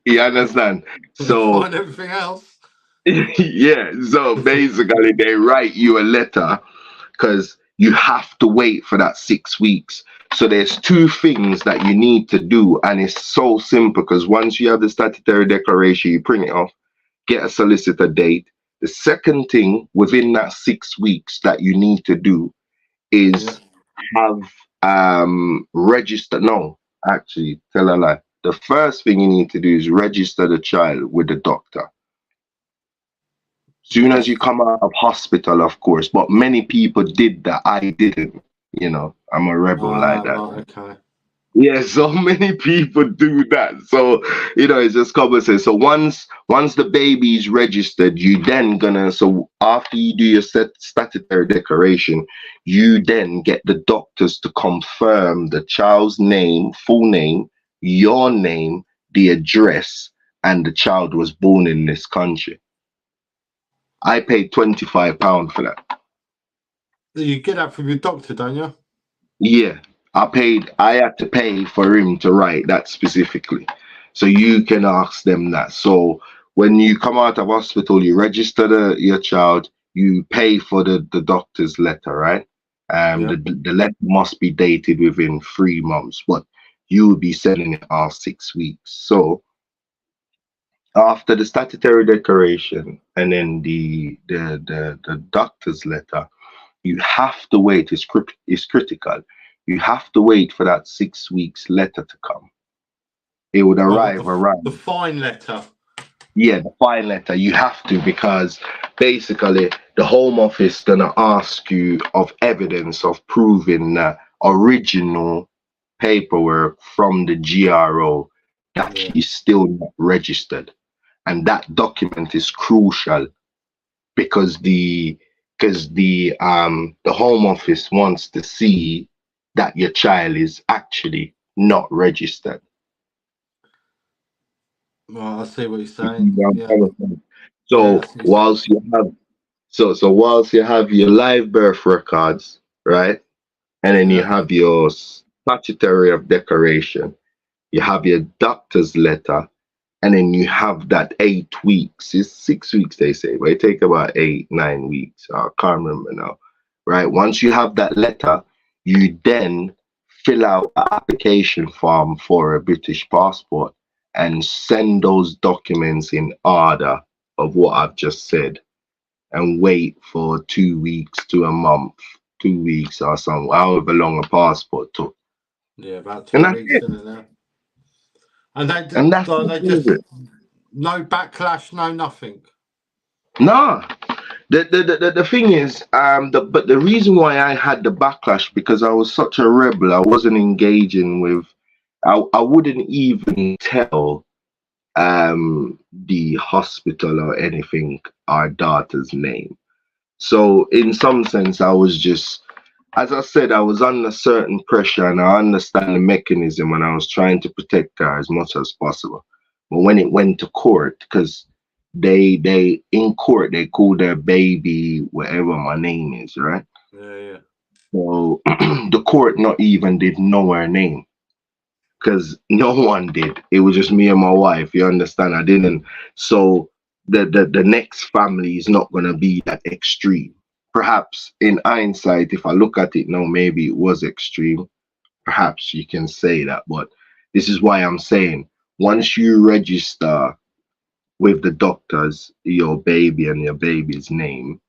You understand? So Find everything else. yeah, so basically they write you a letter because you have to wait for that 6 weeks. So there's two things that you need to do, and it's so simple because once you have the statutory declaration, you print it off, get a solicitor date. The second thing within that 6 weeks that you need to do Yeah. is have register. No, actually, tell a lie. The first thing you need to do is register the child with the doctor soon as you Yes. come out of hospital, of course. But many people did that. I didn't. I'm a rebel like Ah, that. right. Okay. Yeah, so many people do that. So, it's just common sense. So once the baby is registered, you then gonna so after you do your statutory declaration, you then get the doctors to confirm the child's name, full name, your name, the address, and the child was born in this country. I paid £25 for that. You get that from your doctor, don't you? Yeah, I had to pay for him to write that specifically. So you can ask them that. So when you come out of hospital, you register your child, you pay for the doctor's letter, right? Yeah. The letter must be dated within 3 months, but you will be sending it all 6 weeks. So after the statutory declaration and then the doctor's letter, you have to wait. It's critical. You have to wait for that 6 weeks letter to come. It would Well, what arrive the around. fine letter? Yeah, the fine letter. You have to because basically the Home Office gonna ask you of evidence of proving that original paperwork from the GRO that Yeah. she's still not registered, and that document is crucial because the Home Office wants to see that your child is actually not registered. Well, I see what you're You see saying. where I'm Yeah. coming from? Yeah. So I see what you're saying. whilst you have so whilst you have your live birth records, right, and then you Yeah. have yours. statutory of declaration, you have your doctor's letter, and then you have that 8 weeks. It's 6 weeks, they say, but it take about 8, 9 weeks. I can't remember now. Right. Once you have that letter, you then fill out an application form for a British passport and send those documents in order of what I've just said, and wait for 2 weeks to a month, 2 weeks or something, however long a passport took. Yeah, about And two that's weeks it. in and out. And And that's they the end of just it. no backlash, no nothing. Nah. The thing is, but the reason why I had the backlash, because I was such a rebel. I wasn't engaging with. I wouldn't even tell the hospital or anything our daughter's name. So in some sense, I was just, as I said, I was under certain pressure, and I understand the mechanism, and I was trying to protect her as much as possible. But when it went to court, because they in court they call their baby whatever my name is, right? Yeah, yeah. So the court not even did know her name, because no one did. It was just me and my wife. You understand? I didn't. So the next family is not gonna be that extreme. Perhaps in hindsight, if I look at it now, maybe it was extreme. Perhaps you can say that, but this is why I'm saying, once you register with the doctors your baby and your baby's name,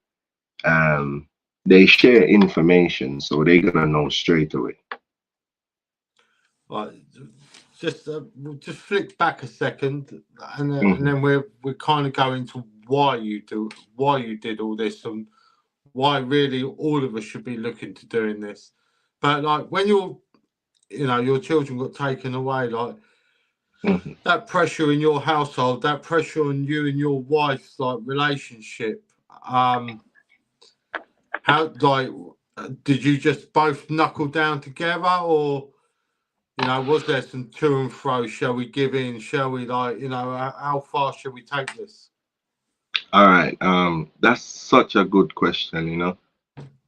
um, they share information, so they're gonna know straight away. Right. We'll just flick back a second, and Hmm. then we're kind of going to why you did all this, and why really all of us should be looking to doing this. But like when your children got taken away, like Hmm. that pressure in your household, that pressure on you and your wife's like relationship. Um, how like did you just both knuckle down together, or was there some to and fro? Shall we give in? Shall we how far shall we take this? All right. That's such a good question,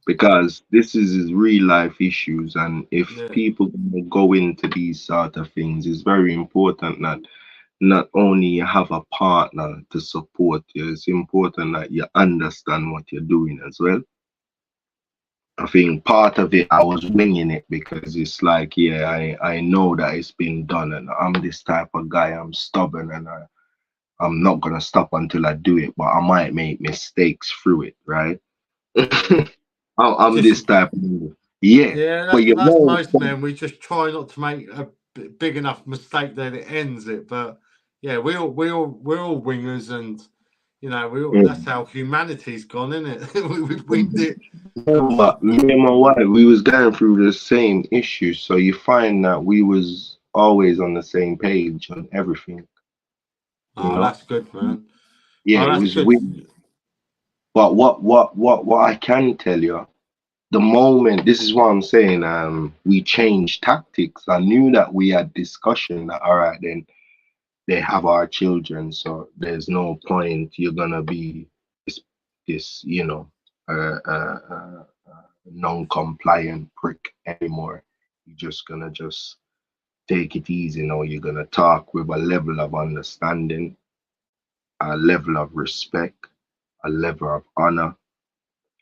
because this is real life issues, and if Yeah. people go into these sort of things, it's very important that not only you have a partner to support you, it's important that you understand what you're doing as well. I think part of it I was winging it, because it's like, yeah, I know that it's been done, and I'm this type of guy. I'm stubborn, and I'm not gonna stop until I do it, but I might make mistakes through it, right? Yeah. I'm Just this type of, yeah, yeah, but you that's know, most men. We just try not to make a big enough mistake that it ends it. But yeah, we're all wingers, and that's mm, how humanity's gone, isn't it? We've winged it. but me and my wife, we was going through the same issues, so you find that we was always on the same page on everything, you Oh, know. that's good, man. Yeah, Oh, it that's was good. weird. But what I can tell you, the moment, this is what I'm saying, we changed tactics. I knew that we had discussion that, all right, then they have our children, so there's no point you're gonna be this this non-compliant prick anymore. You're just gonna just take it easy. You're gonna talk with a level of understanding, a level of respect, a level of honor,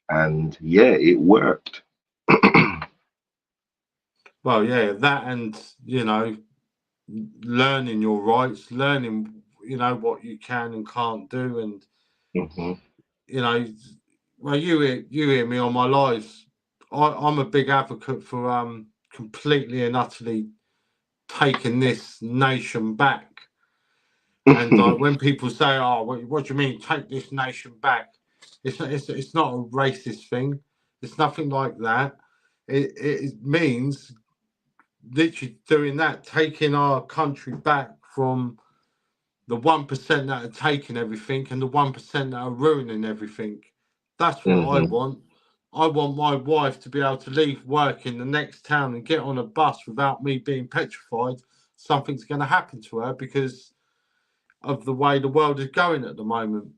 and yeah, it worked. Well, yeah, that, and learning your rights, learning what you can and can't do, and Hmm. you know, well, you hear me on my lives. I'm a big advocate for completely and utterly taking this nation back. And like when people say, "Oh, what do you mean take this nation back?" It's not a racist thing. It's nothing like that. It means literally doing that, taking our country back from the 1% that are taking everything and the 1% that are ruining everything. That's what I Hmm. want. I want my wife to be able to leave work in the next town and get on a bus without me being petrified something's going to happen to her because of the way the world is going at the moment.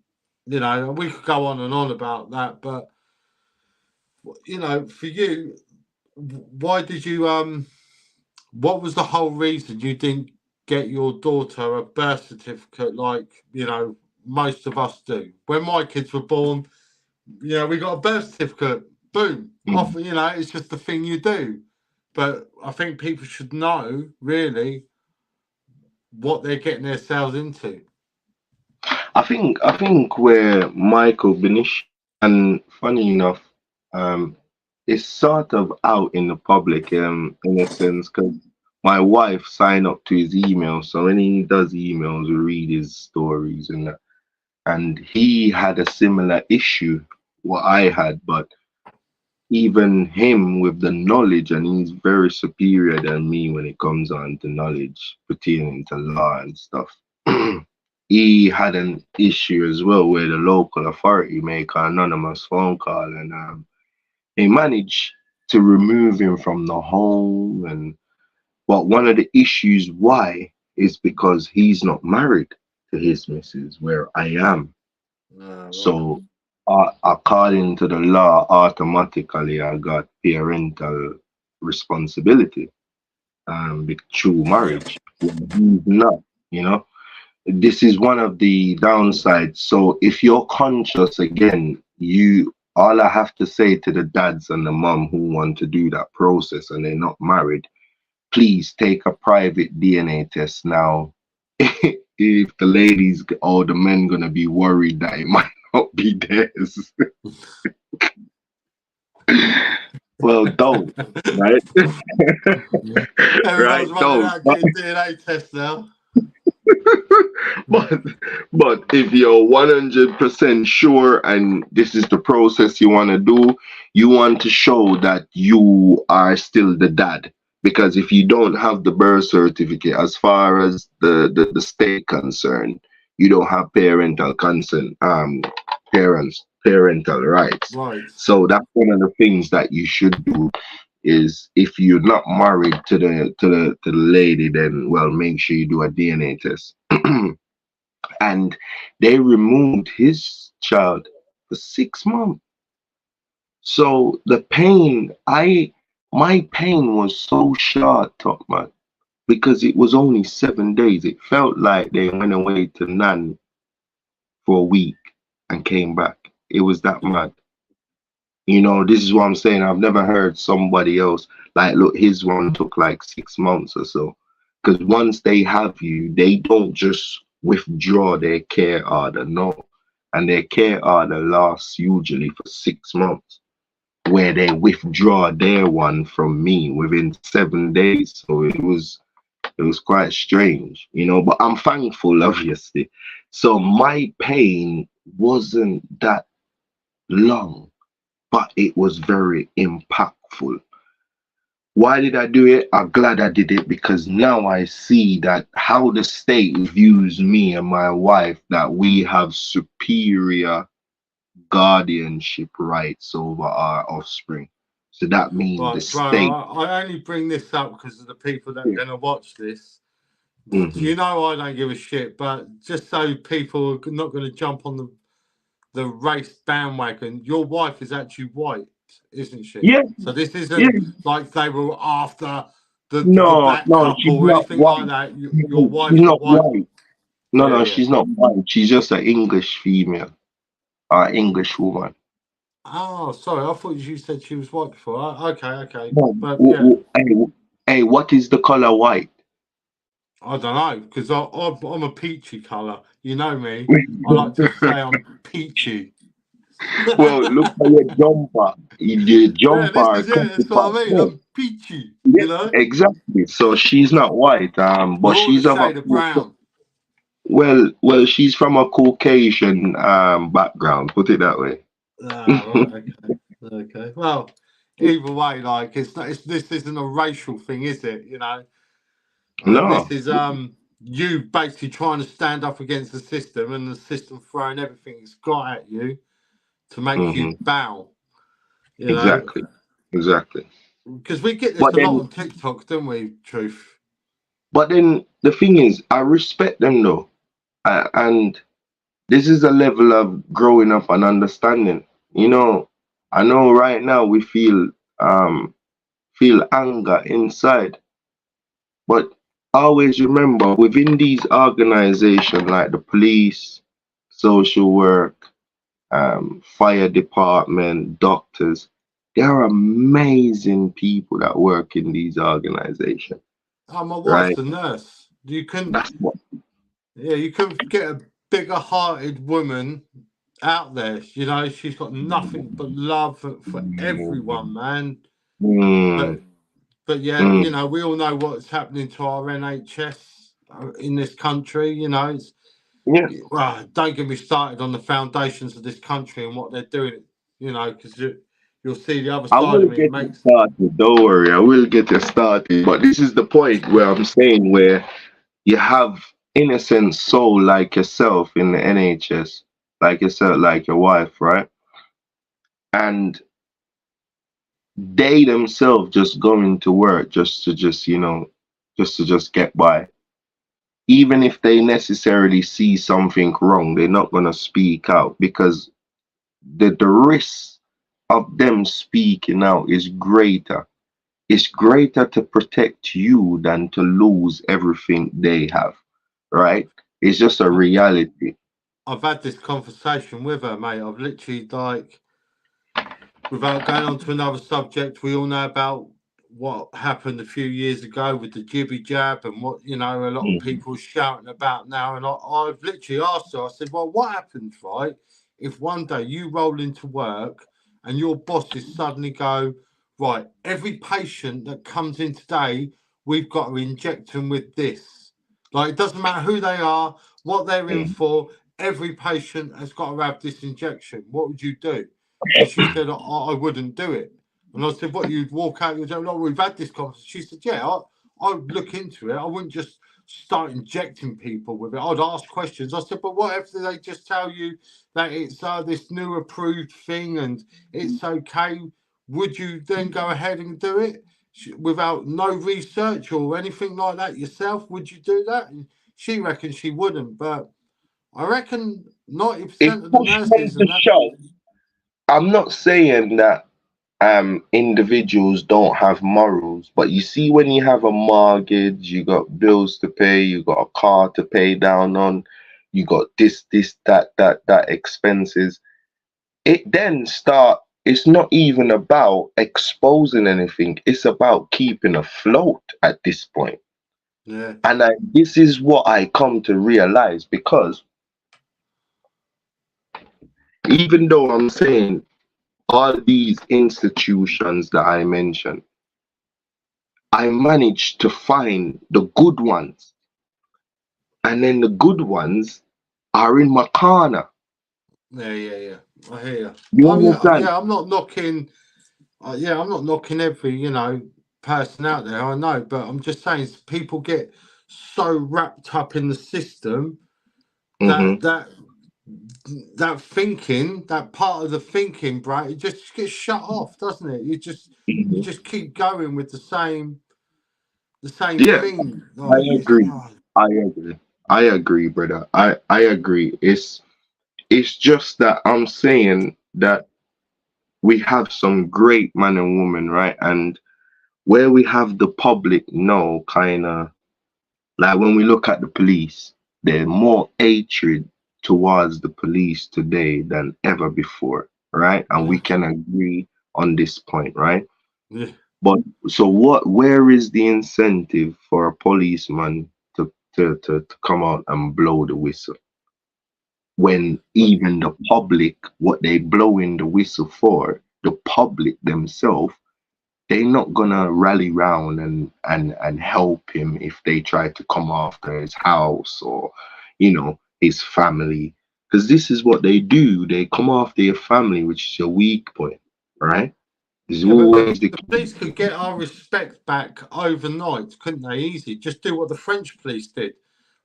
And we could go on and on about that, but for you, why did you what was the whole reason you didn't get your daughter a birth certificate like, most of us do? When my kids were born, we got a birth certificate. Boom. Off, Mhm. it's just the thing you do. But I think people should know, really, what they're getting themselves into. I think where Michael Benish, and funny enough, um, is sort of out in the public, in a sense, because my wife signed up to his email, so when he does emails, we read his stories and that. And he had a similar issue what I had, but even him with the knowledge, and he's very superior than me when it comes on to knowledge pertaining to law and stuff. He had an issue as well where the local authority make an anonymous phone call, and they managed to remove him from the home. And but one of the issues why is because he's not married to his missus, where I am. Right. So, according to the law, automatically I got parental responsibility, through marriage. Well, he's not, you know. This is one of the downsides. So, if you're conscious, again, you all I have to say to the dads and the mom who want to do that process and they're not married, please take a private DNA test now. If the ladies or the men gonna be worried that it might not be theirs, well, don't, right? Right, Everyone's running don't. out getting DNA tests now. But but if you're 100% sure and this is the process you want to do, you want to show that you are still the dad. Because if you don't have the birth certificate, as far as the state concerned, you don't have parental consent, parental rights. Right. So that's one of the things that you should do is if you're not married to the lady, then well, make sure you do a DNA test. And they removed his child for 6 months. So the pain, my pain was so short, top man, because it was only 7 days. It felt like they went away to Nan for a week and came back. It was that mad. This is what I'm saying. I've never heard somebody else like, look, his one took like 6 months or so. Because once they have you, they don't just withdraw their care order, no. And their care order lasts usually for 6 months, where they withdraw their one from me within 7 days. So it was quite strange, but I'm thankful, obviously. So my pain wasn't that long, but it was very impactful. Why did I do it? I'm glad I did it because now I see that how the state views me and my wife, that we have superior guardianship rights over our offspring. So that means the Right, bro. state. I only bring this up because of the people that are going to watch this. Mhm. I don't give a shit, but just so people are not going to jump on the race bandwagon, your wife is actually white, isn't she? Yeah, So this yeah. isn't like they were after the No, black no, she's couple or not anything like white. that. Your She's wife's a not white. white. No, Yeah, no, yeah. she's not white. She's just an English female, English woman. Oh, sorry. I thought you said she was white before. Okay, okay. No, But yeah, hey, what is the color white? I don't know because I'm a peachy colour. You know me. I like to say I'm peachy. Well, look at your jumper. Your Yeah, jumper that's what I mean. yeah, I'm peachy. yeah, exactly. So she's not white, but We're all a she's of a shade of brown. well, she's from a Caucasian background. Put it that way. Ah, right. Okay. Okay. Well, either way, like this isn't a racial thing, is it? This No. is you basically trying to stand up against the system and the system throwing everything it's got at you to make you Hmm. bow. Exactly. Exactly. Because we get this But a lot then, on TikTok, don't we? Truth. the thing is, I respect them though, and this is a level of growing up and understanding. I know right now we feel anger inside, But always remember, within these organizations like the police, social work, fire department, doctors, there are amazing people that work in these organizations, Oh, my wife's right? a nurse. You couldn't, That's what. yeah, you couldn't get a bigger hearted woman out there. You know, she's got nothing but love for everyone, Mm, man. But mm, but yeah, you mm. know, we all know what's happening to our NHS in this country. You know, it's Yeah, well, don't get me started on the foundations of this country and what they're doing. You know, because you'll see the other I side will of it. It get you makes started. Don't worry, I will get you started. But this is the point where I'm saying where you have innocent soul like yourself in the NHS, like yourself, like your wife, right? And they themselves just going to work just to just, just to just get by. Even if they necessarily see something wrong, they're not gonna speak out because the risk of them speaking out is greater. It's greater to protect you than to lose everything they have, right? It's just a reality. I've had this conversation with her, mate. I've literally like, without going on to another subject, we all know about what happened a few years ago with the jibby jab and what, you know, a lot of Mhm, people are shouting about now. And I've literally asked her, I said, well, what happens, right, if one day you roll into work and your bosses suddenly go, right, every patient that comes in today, we've got to inject them with this. Like, it doesn't matter who they are, what they're in mhm. for, every patient has got to have this injection. What would you do? And she said, I wouldn't do it. And I said, what, you'd walk out, you'd say, no, we've had this conversation. She said, yeah, I'd look into it. I wouldn't just start injecting people with it. I'd ask questions. I said, but what if they just tell you that it's this new approved thing and it's okay? Would you then go ahead and do it without no research or anything like that yourself? Would you do that? And she reckons she wouldn't. But I reckon If 90% of the push comes nurses to and that, shove, I'm not saying that individuals don't have morals, but you see when you have a mortgage, you got bills to pay, you got a car to pay down on, you got that expenses. It then start. It's not even about exposing anything. It's about keeping afloat at this point. yeah. And this is what I come to realize because even though I'm saying all these institutions that I mentioned, I managed to find the good ones. And then the good ones are in my corner. Yeah, yeah, yeah. I hear you. You Oh yeah, understand? yeah. I'm not knocking. Yeah, I'm not knocking every person out there. I know, but I'm just saying people get so wrapped up in the system Hmm. that that thinking, that part of the thinking, right, it just gets shut off, doesn't it? You Hmm. just keep going with the same Yeah, thing. I Like, agree. I agree. I agree, brother. I agree. It's just that I'm saying that we have some great man and woman, right? And where we have the public know kind of like when we look at the police, there's more hatred towards the police today than ever before, right? And we yeah, can agree on this point, right? yeah. But so where is the incentive for a policeman to come out and blow the whistle when But even the public, what they blowing the whistle for, the public themselves, they're not gonna rally round and help him if they try to come after his house or his family, because this is what they do. They come after your family, which is your weak point, right? This is yeah, but always the the police could get our respect back overnight, couldn't they? Easy. Just do what the French police did.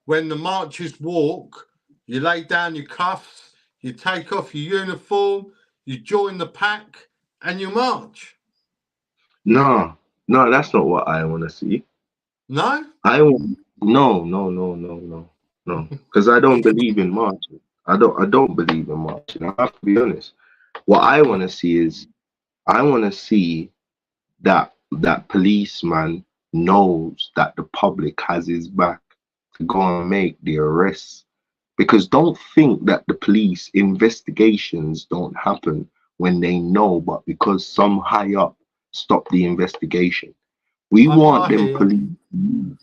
When the marchers walk, you lay down your cuffs, you take off your uniform, you join the pack, and you march. no, no, that's not what I want to see. No? I want no, no, no, no, no, no, because I don't believe in marching. I don't believe in marching. I have to be honest. What I want to see is I want to see that policeman. knows that the public has his back to go and make the arrests. Because don't think that the police investigations don't happen when they know, but because some high up stop the investigation. We want I them hear you. police.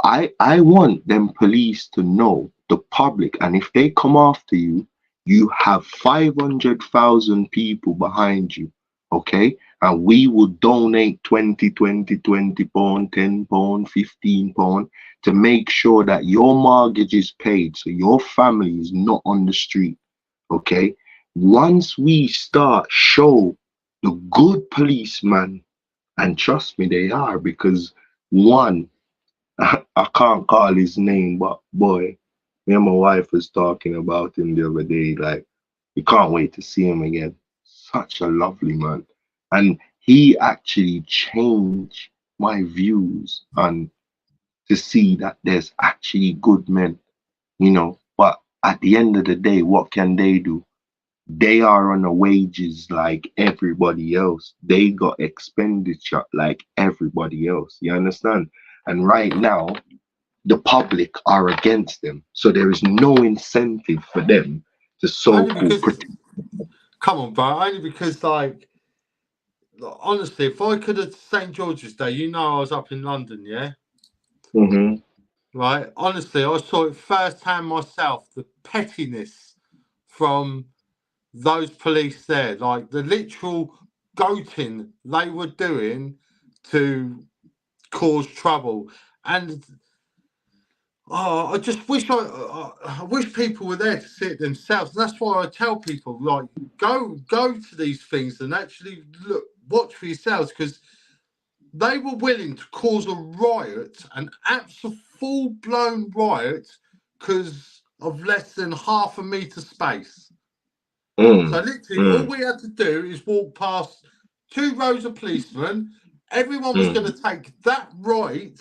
I want them police to know the public, and if they come after you, you have 500,000 people behind you, okay? And we will donate 20 pound, 10 pound, 15 pound to make sure that your mortgage is paid, so your family is not on the street, okay? Once we start show the good policeman, and trust me, they are, because one, I can't call his name, but boy, me and my wife was talking about him the other day. Like, we can't wait to see him again. Such a lovely man. And he actually changed my views on to see that there's actually good men, you know. But at the end of the day, what can they do? They are on the wages like everybody else. They got expenditure like everybody else. You understand? And right now, the public are against them. So there is no incentive for them to Only so-called because, protect. come on, bro. Only because, like, honestly, if I could have St George's Day, you know, I was up in London, yeah, Hmm. right. Honestly, I saw it firsthand myself. The pettiness from those police there, like the literal goating they were doing to cause trouble, and oh, I just wish I wish people were there to see it themselves. And that's why I tell people, like, go to these things and actually look, watch for yourselves, because they were willing to cause a riot, an absolute full blown riot, because of less than half a meter space. So Mm, literally, all mm, we had to do is walk past two rows of policemen. Everyone was going mm, to take that right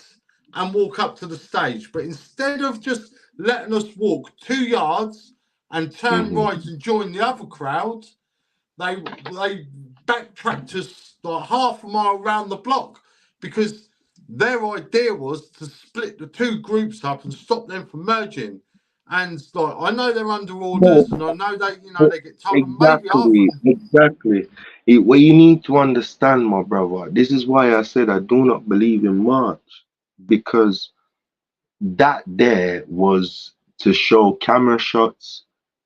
and walk up to the stage. But instead of just letting us walk 2 yards and turn mm. right and join the other crowd, they backtracked us like half a mile around the block, because their idea was to split the two groups up and stop them from merging. And like, I know they're under No, orders, and I know they, but they get told, and maybe half of exactly, exactly. What you need to understand, my brother, this is why I said I do not believe in March, because that there was to show camera shots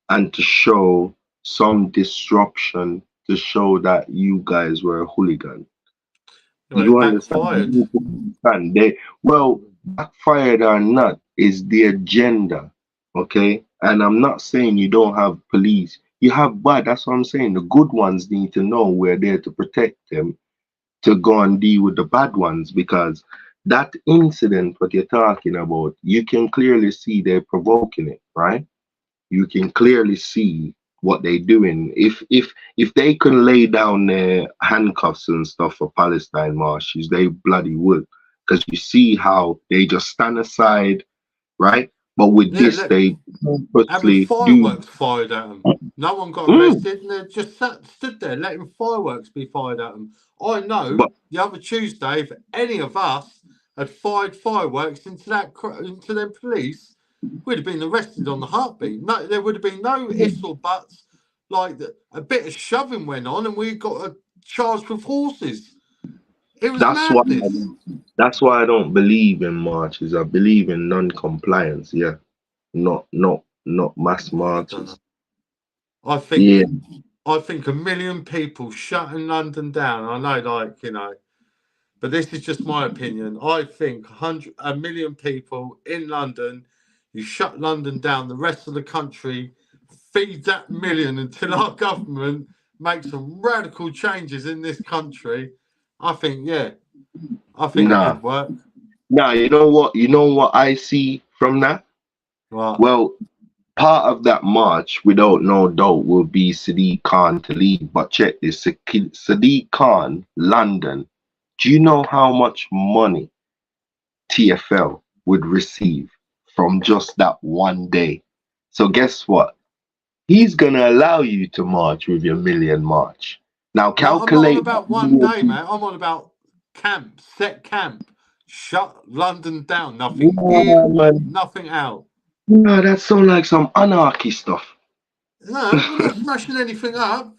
and to show some disruption, to show that you guys were a hooligan. it You understand? backfired. You understand? Well, backfired or not is the agenda, okay? And I'm not saying you don't have police. You have bad. That's what I'm saying. The good ones need to know we're there to protect them, to go and deal with the bad ones, because that incident, what you're talking about, you can clearly see they're provoking it, right? You can clearly see what they're doing. If they can lay down their handcuffs and stuff for Palestine marches, they bloody would. Because you see how they just stand aside, right? But with Yeah, this, look, they having purposely do. fireworks fired at them. No one got Mm, arrested, and they just stood there letting fireworks be fired at them. I know but the other Tuesday, if any of us had fired fireworks into into them police, we'd have been arrested on the heartbeat. No, there would have been no ifs or buts. Like a bit of shoving went on, and we got charged with horses. It was that's why madness. I don't believe in marches. I believe in non-compliance. Yeah, not mass I don't know. marches. I think Yeah, I think a million people shutting London down. I know, like, but this is just my opinion. I think a million people in London, you shut London down, the rest of the country feed that million until our government makes some radical changes in this country. I think, yeah, I think it nah, could work. nah. You know what? You know what I see from that? Right. Well, part of that march, without no doubt, will be Sadiq Khan to lead. But check this: Sadiq Khan, London. Do you know how much money TFL would receive from just that one day? So guess what? He's gonna allow you to march with your million march. Now No, I'm not on calculate that. about one day, man. I'm on about camp, set camp. shut London down. Nothing Nah, in, man. nothing out. Nah, that sound like some anarchy stuff. No, we're not smashing anything up.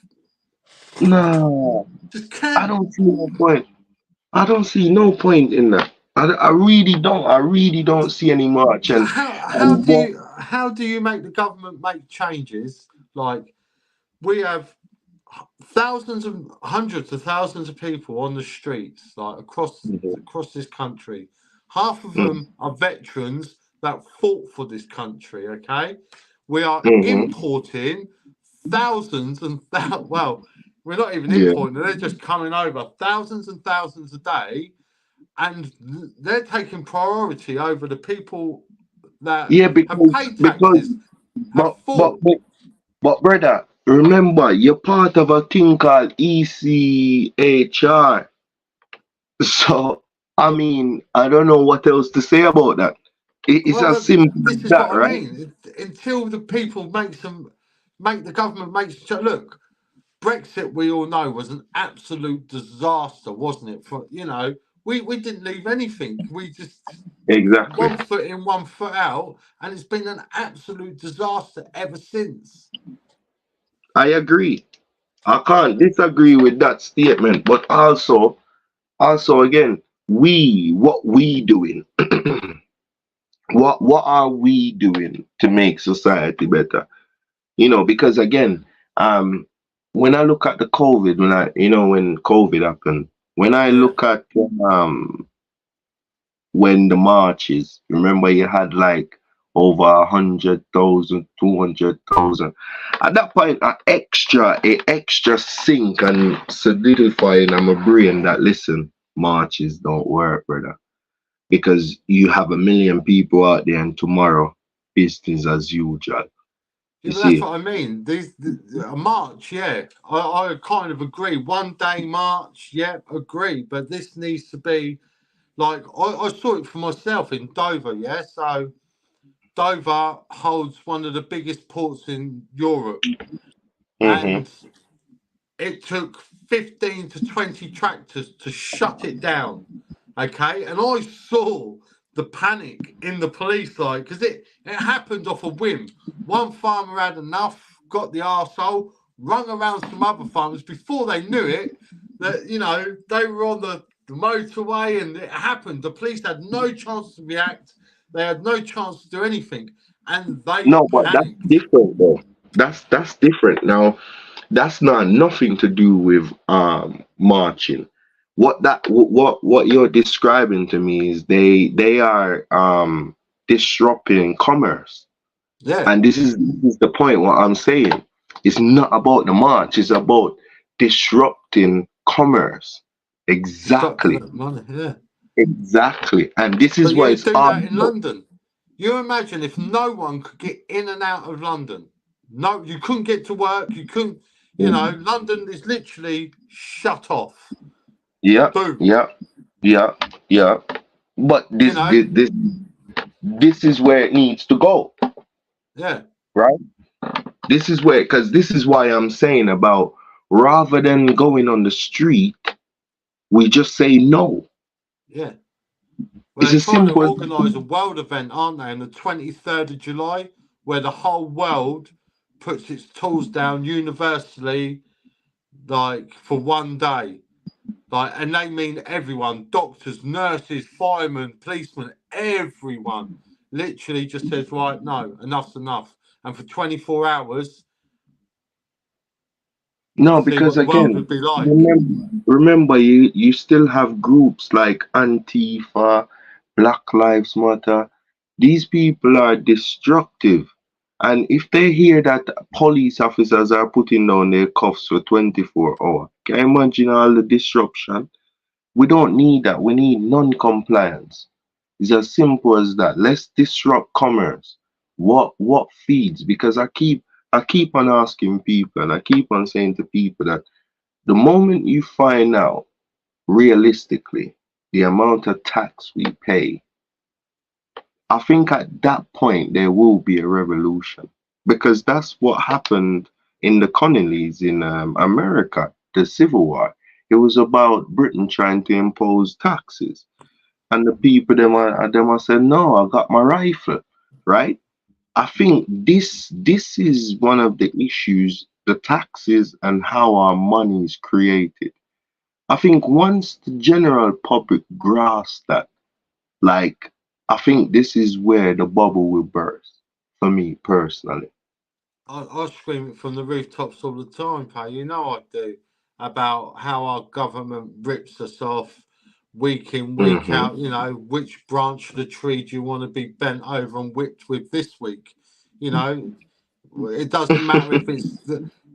Nah, Just I can't. don't see no point. I don't see no point in that. I really don't. I really don't see any march. So And what? how do you make the government make changes? Like we have thousands of hundreds of thousands of people on the streets, like Mhm, across this country. Half of mhm, them are veterans that fought for this country. Okay, we are mhm. importing thousands and well, we're not even Yeah, importing; they're just coming over thousands and thousands a day, and they're taking priority over the people that yeah. have paid taxes, have But but fought. but but brother, remember you're part of a thing called ECHR. So I mean, I don't know what else to say about that. It's Well, as simple this as is that, what I right? mean. Until the people make the government makes look. Brexit, we all know, was an absolute disaster, wasn't it? For we didn't leave anything. We just Exactly. one foot in, one foot out, and it's been an absolute disaster ever since. I agree. I can't disagree with that statement, but also again, what we doing? What are we doing to make society better? Because again, um, when I look at the COVID, when COVID happened, when I Yeah, look at when the marches, remember you had like over 100,000, 200,000. At that point, a extra sink and solidifying in my brain that listen, marches don't work, brother, because you have a million people out there, and tomorrow business as usual. yeah, You but that's see, what I mean. A march, yeah, I kind of agree. 1 day march, yeah, agree. But this needs to be like I saw it for myself in Dover, yeah. So Dover holds one of the biggest ports in Europe, hmm and it took 15 to 20 tractors to shut it down. Okay, and I saw the panic in the police, like, because it happened off a whim. One farmer had enough, got the arsehole, rung around some other farmers before they knew it. That they were on the motorway, and it happened. The police had no chance to react. They had no chance to do anything, and they no, but that's panicked. different though. That's different. Now that's not nothing to do with marching. What you're describing to me is they are disrupting commerce. Yeah, And this is the point. What I'm saying, it's not about the march, it's about disrupting commerce. destructing Exactly. that money. Yeah. Exactly. And this is But why you it's do all that in about. London. You imagine if no one could get in and out of London. No, you couldn't get to work. You couldn't, London is literally shut off. Yeah, Boom. yeah, yeah, yeah. But You this know? this this this is where it needs to go, Yeah. right? This is where, because this is why I'm saying about, rather than going on the street, we just say no. Yeah. Well, It's they're as trying to simple as organise a world event, aren't they, on the 23rd of July, where the whole world puts its tools down universally, like for 1 day. Like, and they mean everyone, doctors, nurses, firemen, policemen, everyone literally just says, right, no, enough's enough. And for 24 hours, no, see because what the world again, would be like. remember you still have groups like Antifa, Black Lives Matter. These people are destructive. And if they hear that police officers are putting down their cuffs for 24 hours, can you imagine all the disruption? We don't need that. We need non-compliance. It's as simple as that. Let's disrupt commerce. What feeds? Because I keep on asking people, and I keep on saying to people that the moment you find out realistically the amount of tax we pay, I think at that point there will be a revolution, because that's what happened in the colonies in America, the Civil War. It was about Britain trying to impose taxes. and the people them I said, no, I got my rifle, right? I think this is one of the issues, the taxes and how our money is created. I think once the general public grasps that, like, I think this is where the bubble will burst for me personally. I scream it from the rooftops all the time, pal. You know I do. About how our government rips us off week in, week Hmm. out. You know, which branch of the tree do you want to be bent over and whipped with this week? You know, it doesn't matter if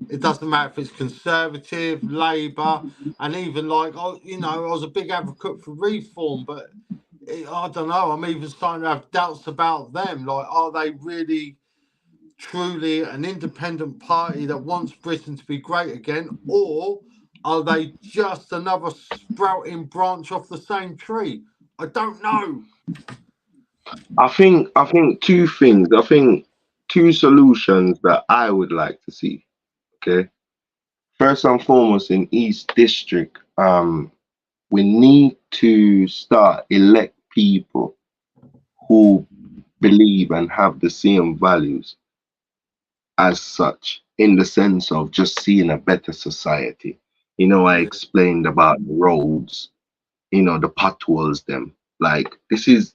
it doesn't matter if it's Conservative, Labour, and even like I was a big advocate for reform, but I don't know. I'm even starting to have doubts about them. Like, are they really truly an independent party that wants Britain to be great again, or are they just another sprouting branch off the same tree? I don't know. I think two things. I think two solutions that I would like to see. Okay. First and foremost, in East District, we need to start elect people who believe and have the same values as such, in the sense of just seeing a better society. I Yeah. explained about the roads, the potholes them. Like, this is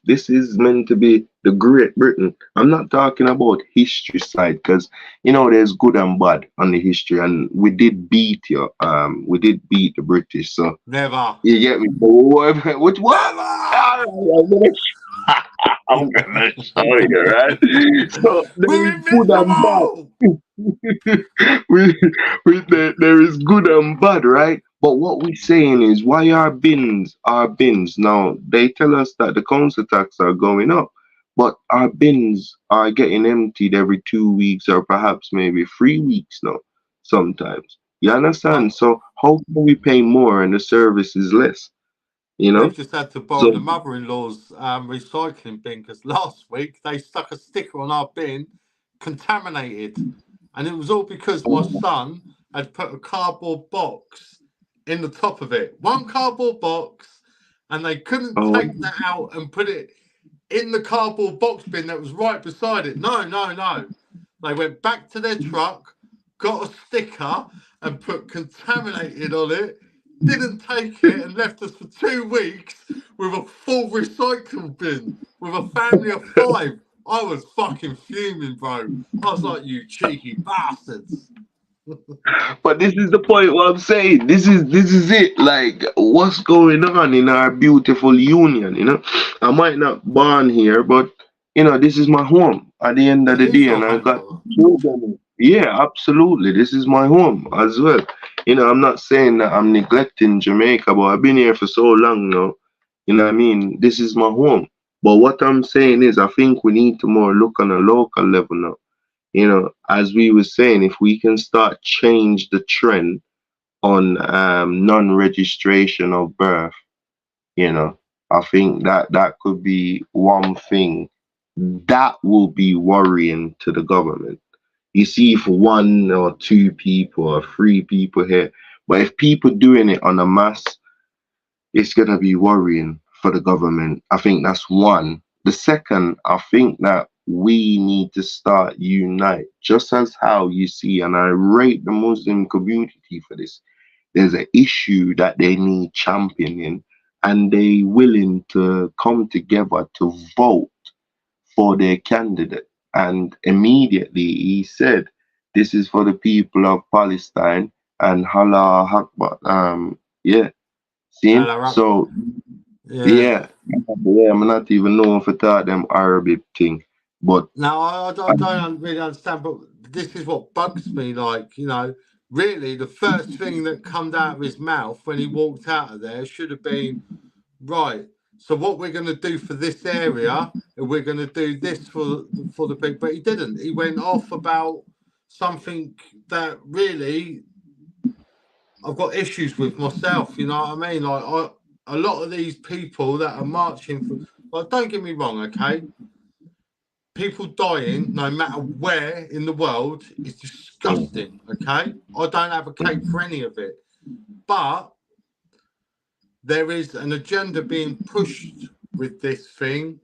meant to be the Great Britain. I'm not talking about history side, because there's good and bad on the history, and we did beat the British. So Never. you get me? Which what? Never. Ah, I'm gonna show you, right? So there We're is good and bad. invincible. we, there is good and bad, right? But what we're saying is, why our bins now? They tell us that the council tax are going up, but our bins are getting emptied every 2 weeks, or perhaps maybe 3 weeks now. Sometimes, you understand. Well, So how can we pay more and the service is less? You we've know. just had to borrow So the mother-in-law's recycling bin because last week they stuck a sticker on our bin, contaminated, and it was all because my son had put a cardboard box in the top of it. One cardboard box, and they couldn't take um, that out and put it in the cardboard box bin that was right beside it. No, no, no. They went back to their truck, got a sticker, and put contaminated on it. Didn't take it and left us for 2 weeks with a full recycle bin with a family of five. I was fucking fuming, bro. I was like, you cheeky bastards. But this is the point what I'm saying. This is it. Like, what's going on in our beautiful union, I might not born here, but this is my home at the end of It the is day, your and I home, got brother. children. Yeah, absolutely. This is my home as well. I'm not saying that I'm neglecting Jamaica, but I've been here for so long now. You know what I mean? This is my home. But what I'm saying is, I think we need to more look on a local level now. As we were saying, if we can start change the trend on non-registration of birth, you know, I think that could be one thing that will be worrying to the government. You see, if one or two people or three people here, but if people doing it on a mass, it's going to be worrying for the government. I think that's one. The second, I think that we need to start unite, just as how you see, and I rate the Muslim community for this. There's an issue that they need championing, and they willing to come together to vote for their candidate. And immediately he said, "This is for the people of Palestine." And Allah Akbar. Yeah, seeing. Allah Akbar. So Yeah. yeah, yeah, I'm not even knowing for that them Arabic thing, but Now, I don't really understand, but this is what bugs me. Like, really, the first thing that come out of his mouth when he walked out of there should have been, right. So, what we're going to do for this area, and we're going to do this for the people. But he didn't. He went off about something that really I've got issues with myself. You know what I mean? Like, a lot of these people that are marching for, like, don't get me wrong, okay? People dying, no matter where in the world, is mhm, disgusting. Okay, I don't advocate for any of it, but there is an agenda being pushed with this thing.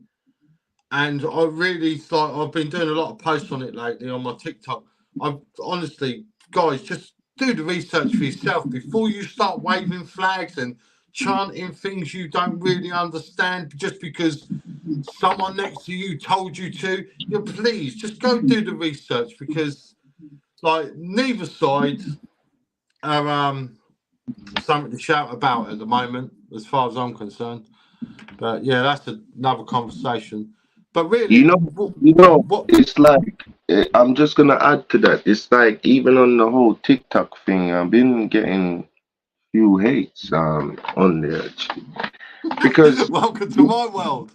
And I really like, I've been doing a lot of posts on it lately on my TikTok. I've honestly, guys, just do the research for yourself before you start waving flags and chanting things you don't really understand just because someone next to you told you to. Yeah, please just go do the research, because like neither side are something to shout about at the moment, as far as I'm concerned. But yeah, that's another conversation. But really, You know, what? it's like I'm just gonna add to that. It's like even on the whole TikTok thing, I've been getting few hates on there actually. Because Welcome to my world.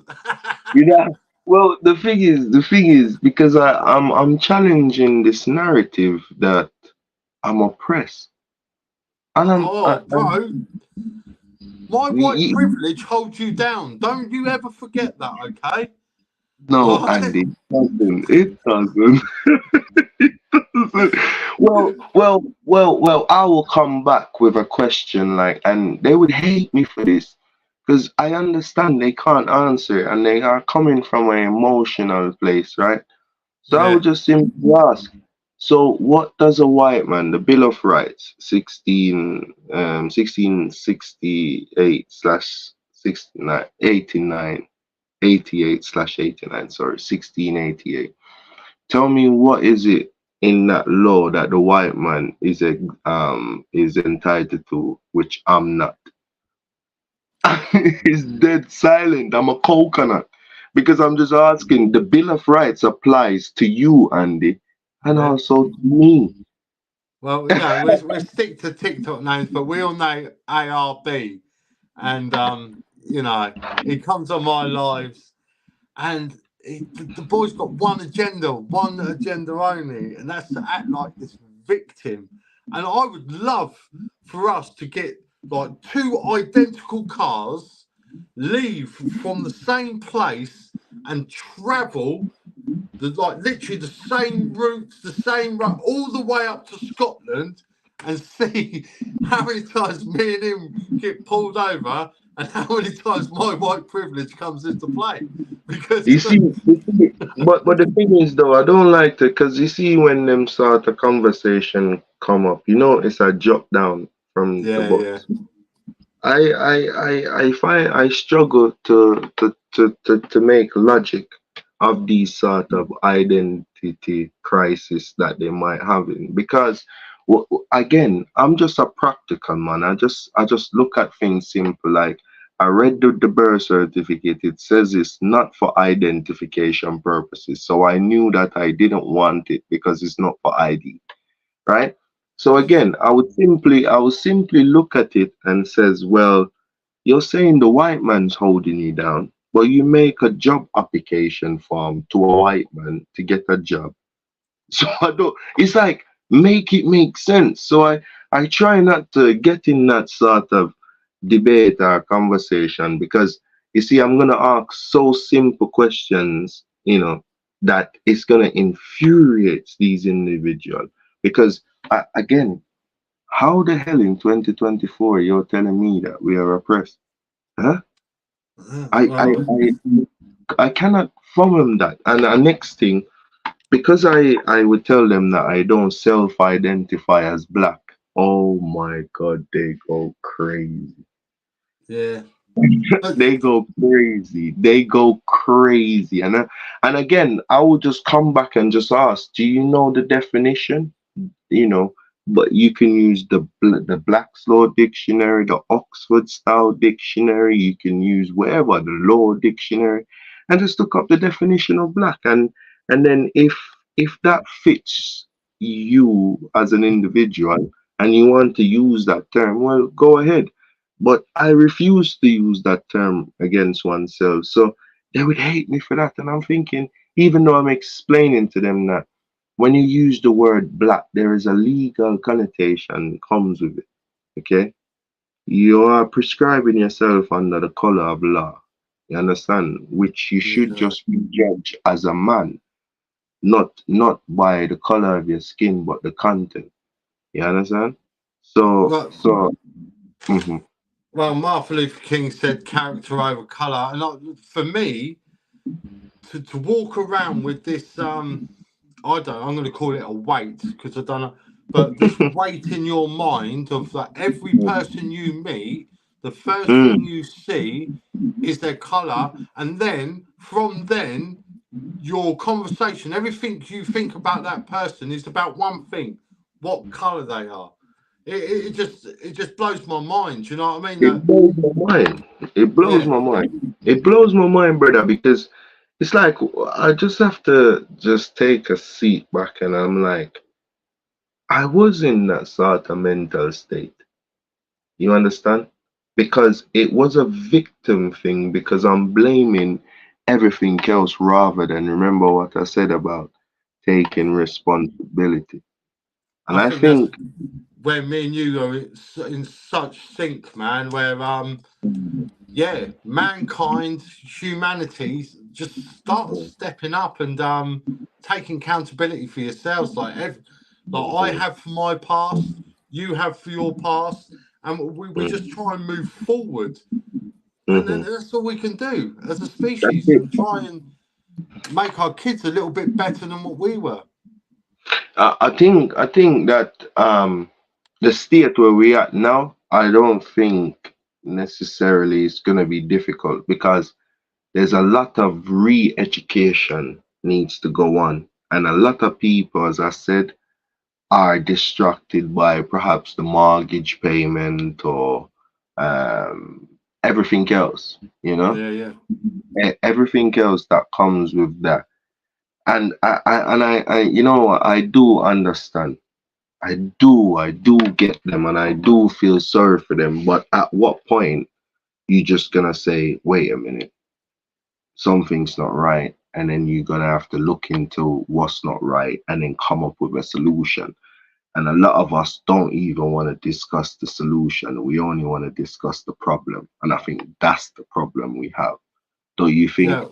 you know, well, the thing is because I'm challenging this narrative that I'm oppressed, and Oh, bro, my white y- y- privilege holds you down. Don't you ever forget that, okay? no, All right. Andy, it doesn't. Well, I will come back with a question like, and they would hate me for this because I understand they can't answer it and they are coming from an emotional place, right? So I Yeah. would just simply ask, so what does a white man, the Bill of Rights, 1668 slash 69, 89, 88 slash 89, sorry, 1688. Tell me what is it in that law that the white man is entitled to, which I'm not. He's dead silent. I'm a coconut. Because I'm just asking, the Bill of Rights applies to you, Andy, and Yeah. also to me. Well, you know, we stick to TikTok names, but we all know ARB, and you know, he comes on my lives, and the boy's got one agenda only, and that's to act like this victim. And I would love for us to get like two identical cars, leave from the same place, and travel like literally the same routes, the same route, all the way up to Scotland, and see how many times me and him get pulled over and how many times my white privilege comes into play. Because You see, but the thing is though, I don't like to, because you see when them sort of conversation come up, it's a jot down from the yeah, yeah, books. I find I struggle to make logic of these sort of identity crisis that they might have in, because again, I'm just a practical man. I just look at things simple. Like I read the birth certificate, it says it's not for identification purposes, so I knew that I didn't want it because it's not for ID, right? So again, I would simply look at it and says, well, you're saying the white man's holding you down, but you make a job application form to a white man to get a job. So I don't. It's like make it make sense. So I try not to get in that sort of debate or conversation because you see I'm gonna ask so simple questions, that it's gonna infuriate these individuals because again, how the hell in 2024 you're telling me that we are oppressed? Huh? I I well, I I cannot fathom that. And the next thing, because I would tell them that I don't self-identify as black. Oh my God, they go crazy. yeah, but They go crazy. They go crazy. And again, I will just come back and just ask, do you know the definition? you know, but you can use the Black's Law Dictionary, the Oxford Style Dictionary. You can use wherever the Law Dictionary, and just look up the definition of black, and then if that fits you as an individual and you want to use that term, well, go ahead. But I refuse to use that term against oneself. So they would hate me for that, and I'm thinking, even though I'm explaining to them that when you use the word black, there is a legal connotation comes with it. Okay, you are prescribing yourself under the color of law. You understand? Which you should yeah, just be judged as a man, not by the color of your skin, but the content. You understand? So well, so. Mhm. Well, Martin Luther King said character over colour, and for me, to walk around with this I don't. I'm going to call it a weight because I don't know. But this weight in your mind of that every person you meet, the first thing Mm, you see is their colour, and then from then your conversation, everything you think about that person is about one thing: what colour they are. It just blows my mind. You know what I mean? it blows my mind. It blows Yeah, my mind. It blows my mind, brother, because it's like I just have to just take a seat back and I'm like, I was in that sort of mental state. You understand? Because it was a victim thing because I'm blaming everything else rather than remember what I said about taking responsibility. And I I think that's think where me and you are in such sync, man. Where yeah, mankind, humanity, just start stepping up and taking accountability for yourselves. Like I have for my past, you have for your past, and we just mm, try and move forward. And then mhm, that's all we can do as a that's species, it. and try and make our kids a little bit better than what we were. I think that the state where we at now, I don't think necessarily it's gonna be difficult because there's a lot of re-education needs to go on, and a lot of people, as I said, are distracted by perhaps the mortgage payment or um, everything else, Yeah, yeah, everything else that comes with that. And I do understand. I do get them, and I do feel sorry for them. But at what point you just gonna say, wait a minute, something's not right, and then you're gonna have to look into what's not right, and then come up with a solution. And a lot of us don't even want to discuss the solution. We only want to discuss the problem. And I think that's the problem we have. Don't you think? yeah.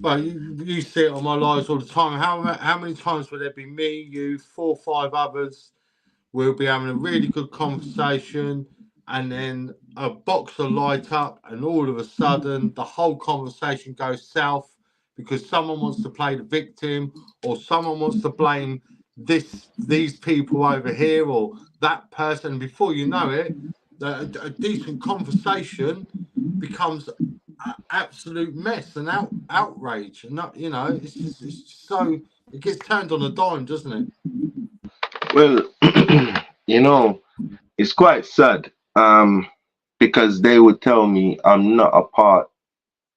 Well, you see it on my lives all the time. How many times will there be me, you, 4 or 5 others? We'll be having a really good conversation, and then a box will light up, and all of a sudden, the whole conversation goes south because someone wants to play the victim, or someone wants to blame these people over here, or that person. Before you know it, a decent conversation becomes absolute mess and outrage, and not, it's just so it gets turned on a dime, doesn't it? Well, you know, it's quite sad because they would tell me I'm not a part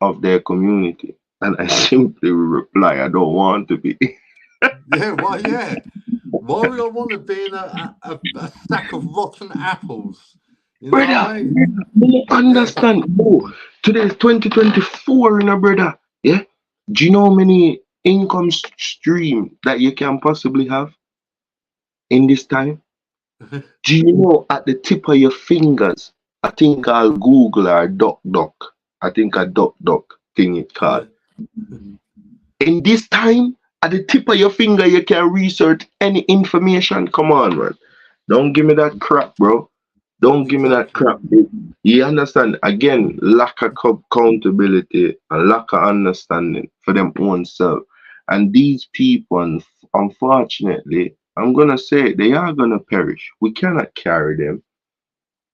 of their community. And I simply reply, I don't want to be. Yeah, why? Yeah, why would I want to be in a stack of rotten apples? You know what Brother, I mean? I don't Yeah, understand. Oh, today's 2024, brother. Yeah? Do you know how many income stream that you can possibly have in this time? Do you know at the tip of your fingers? I think I'll Google or Duck Duck. I think a Duck Duck thing it called. yeah, In this time, at the tip of your finger, you can research any information. Come on, man. Don't give me that crap, bro. Don't give me that exactly. crap. You understand? Again, lack of accountability and lack of understanding for them own self. And these people, unfortunately, I'm gonna say it, they are gonna perish. We cannot carry them.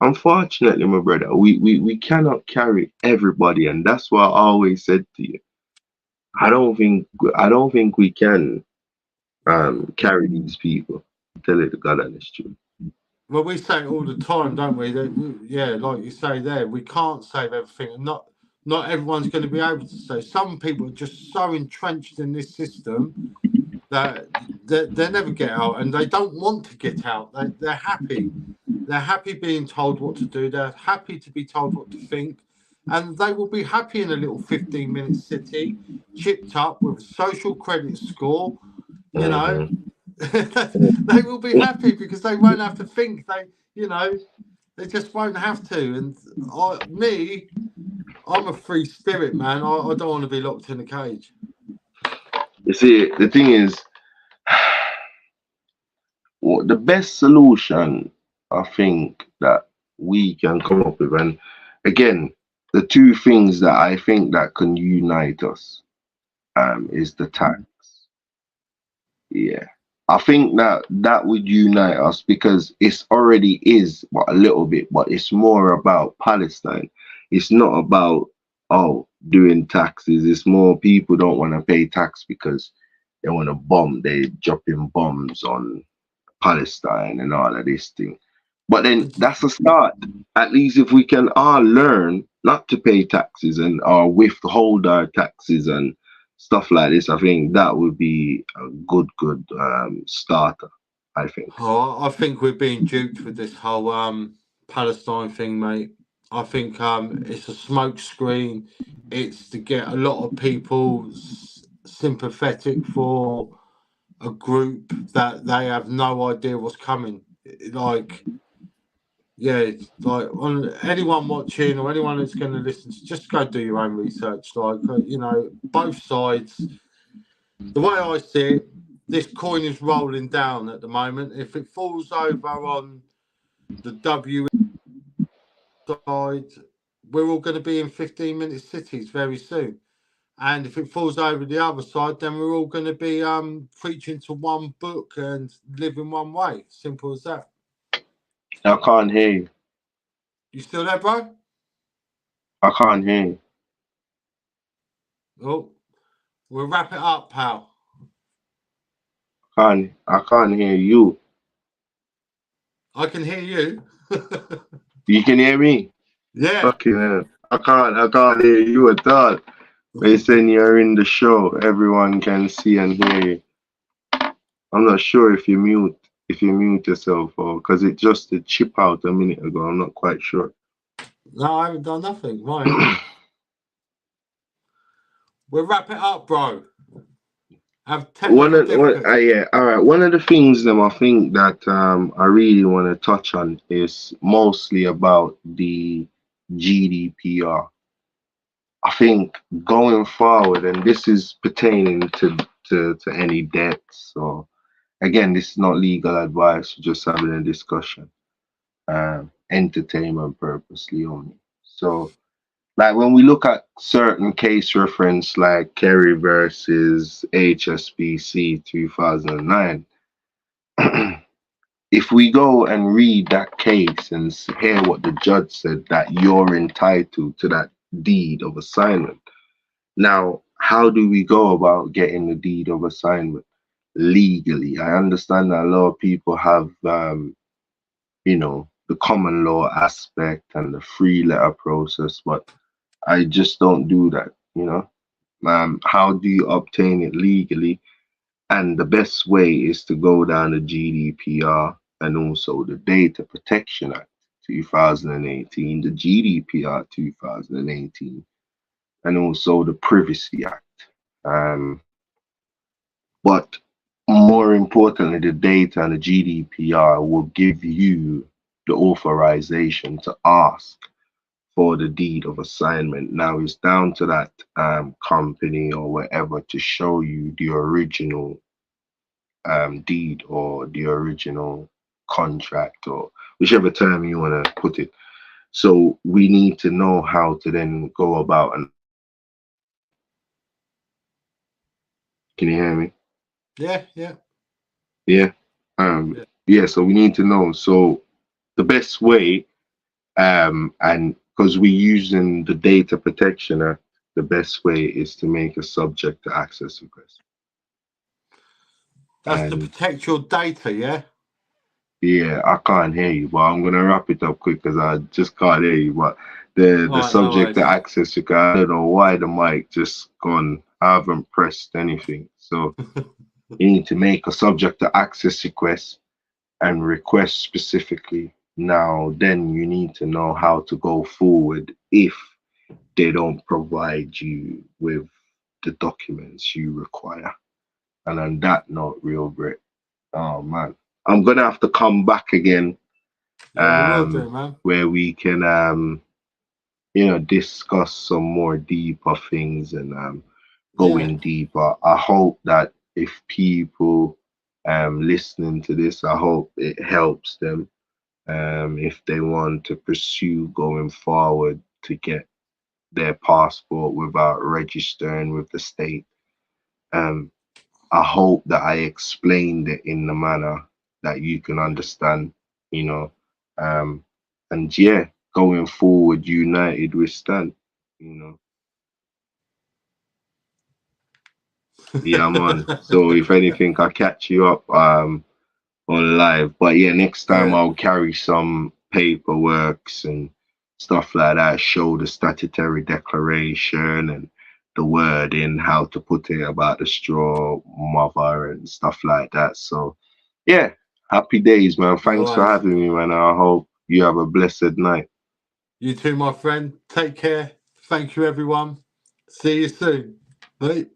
Unfortunately, my brother, we cannot carry everybody, and that's what I always said to you. I don't think I don't think we can carry these people. Tell it to God honest truth. Well, we say it all the time, don't we? Yeah, like you say there, we can't save everything, and not everyone's going to be able to save. Some people are just so entrenched in this system that they never get out, and they don't want to get out. They're happy. They're happy being told what to do. They're happy to be told what to think, and they will be happy in a little 15-minute city, chipped up with a social credit score. You know, Hmm. they will be happy because they won't have to think. You know, they just won't have to. And I'm a free spirit, man. I don't want to be locked in a cage. You see, the thing is, the best solution I think that we can come up with. And again, the two things that I think that can unite us is the tax. Yeah. I think that that would unite us because it's already is but a little bit, but it's more about Palestine. It's not about doing taxes. It's more people don't want to pay tax because they want to bomb. They dropping bombs on Palestine and all of this thing. But then It's- that's a start. At least if we can all learn not to pay taxes and or withhold our taxes and stuff like this, I think that would be a good starter. I think. I think we're being duped with this whole Palestine thing, mate. I think it's a smoke screen. It's to get a lot of people sympathetic for a group that they have no idea what's coming. Like, yeah, it's like on anyone watching or anyone that's going to listen, just go do your own research. Like, both sides. The way I see it, this coin is rolling down at the moment. If it falls over on the W side, we're all going to be in 15-minute cities very soon. And if it falls over the other side, then we're all going to be preaching to one book and living one way. Simple as that. I can't hear you. You still there, bro? I can't hear you. Oh, we'll wrap it up, pal. I can't hear you. I can hear you. You can hear me? Yeah. Okay, man. I can't hear you at all. They saying you're in the show. Everyone can see and hear you. I'm not sure if you mute yourself or because it just did chip out a minute ago. I'm not quite sure. No, I haven't done nothing. My end. We'll wrap it up, bro. Have One technical of one difficulties. yeah, all right. One of the things that I think that I really want to touch on is mostly about the GDPR. I think going forward, and this is pertaining to any debts or again, this is not legal advice, just having a discussion. Entertainment purposely only. So like when we look at certain case reference like Kerry versus HSBC 2009, if we go and read that case and hear what the judge said that you're entitled to that deed of assignment. Now, how do we go about getting the deed of assignment legally? I understand that a lot of people have the common law aspect and the free letter process, but I just don't do that. How do you obtain it legally? And the best way is to go down the GDPR and also the Data Protection Act 2018, the GDPR 2018, and also the Privacy Act. Um, but more importantly, the data and the GDPR will give you the authorization to ask for the deed of assignment. Now it's down to that company or whatever to show you the original deed or the original contract or whichever term you want to put it. So we need to know how to then go about and can you hear me? Yeah, yeah, Yeah. yeah. Yeah, so we need to know. So the best way, and because we're using the Data Protection Act, the best way is to make a subject to access request. That's to And protect your data, yeah? yeah, I can't hear you, but I'm gonna wrap it up quick because I just can't hear you. But the All right, no subject to worries. access request, I don't know why the mic just gone. I haven't pressed anything. So you need to make a subject to access request and request specifically. Now, then you need to know how to go forward if they don't provide you with the documents you require. And on that note, real Brit, oh man, I'm gonna have to come back again, Yeah, you will do, man. where we can discuss some more deeper things and Yeah. going deeper. I hope that if people listening to this, I hope it helps them if they want to pursue going forward to get their passport without registering with the state. I hope that I explained it in the manner that you can understand, you know. And yeah, going forward, united we stand, you know. Yeah, man. So if anything, I'll catch you up on live. But yeah, next time Yeah. I'll carry some paperworks and stuff like that, show the statutory declaration and the wording, how to put it about the straw mother and stuff like that. So yeah, happy days, man. Thanks for Nice. having me, man. I hope you have a blessed night. You too, my friend. Take care. Thank you, everyone. See you soon. Bye.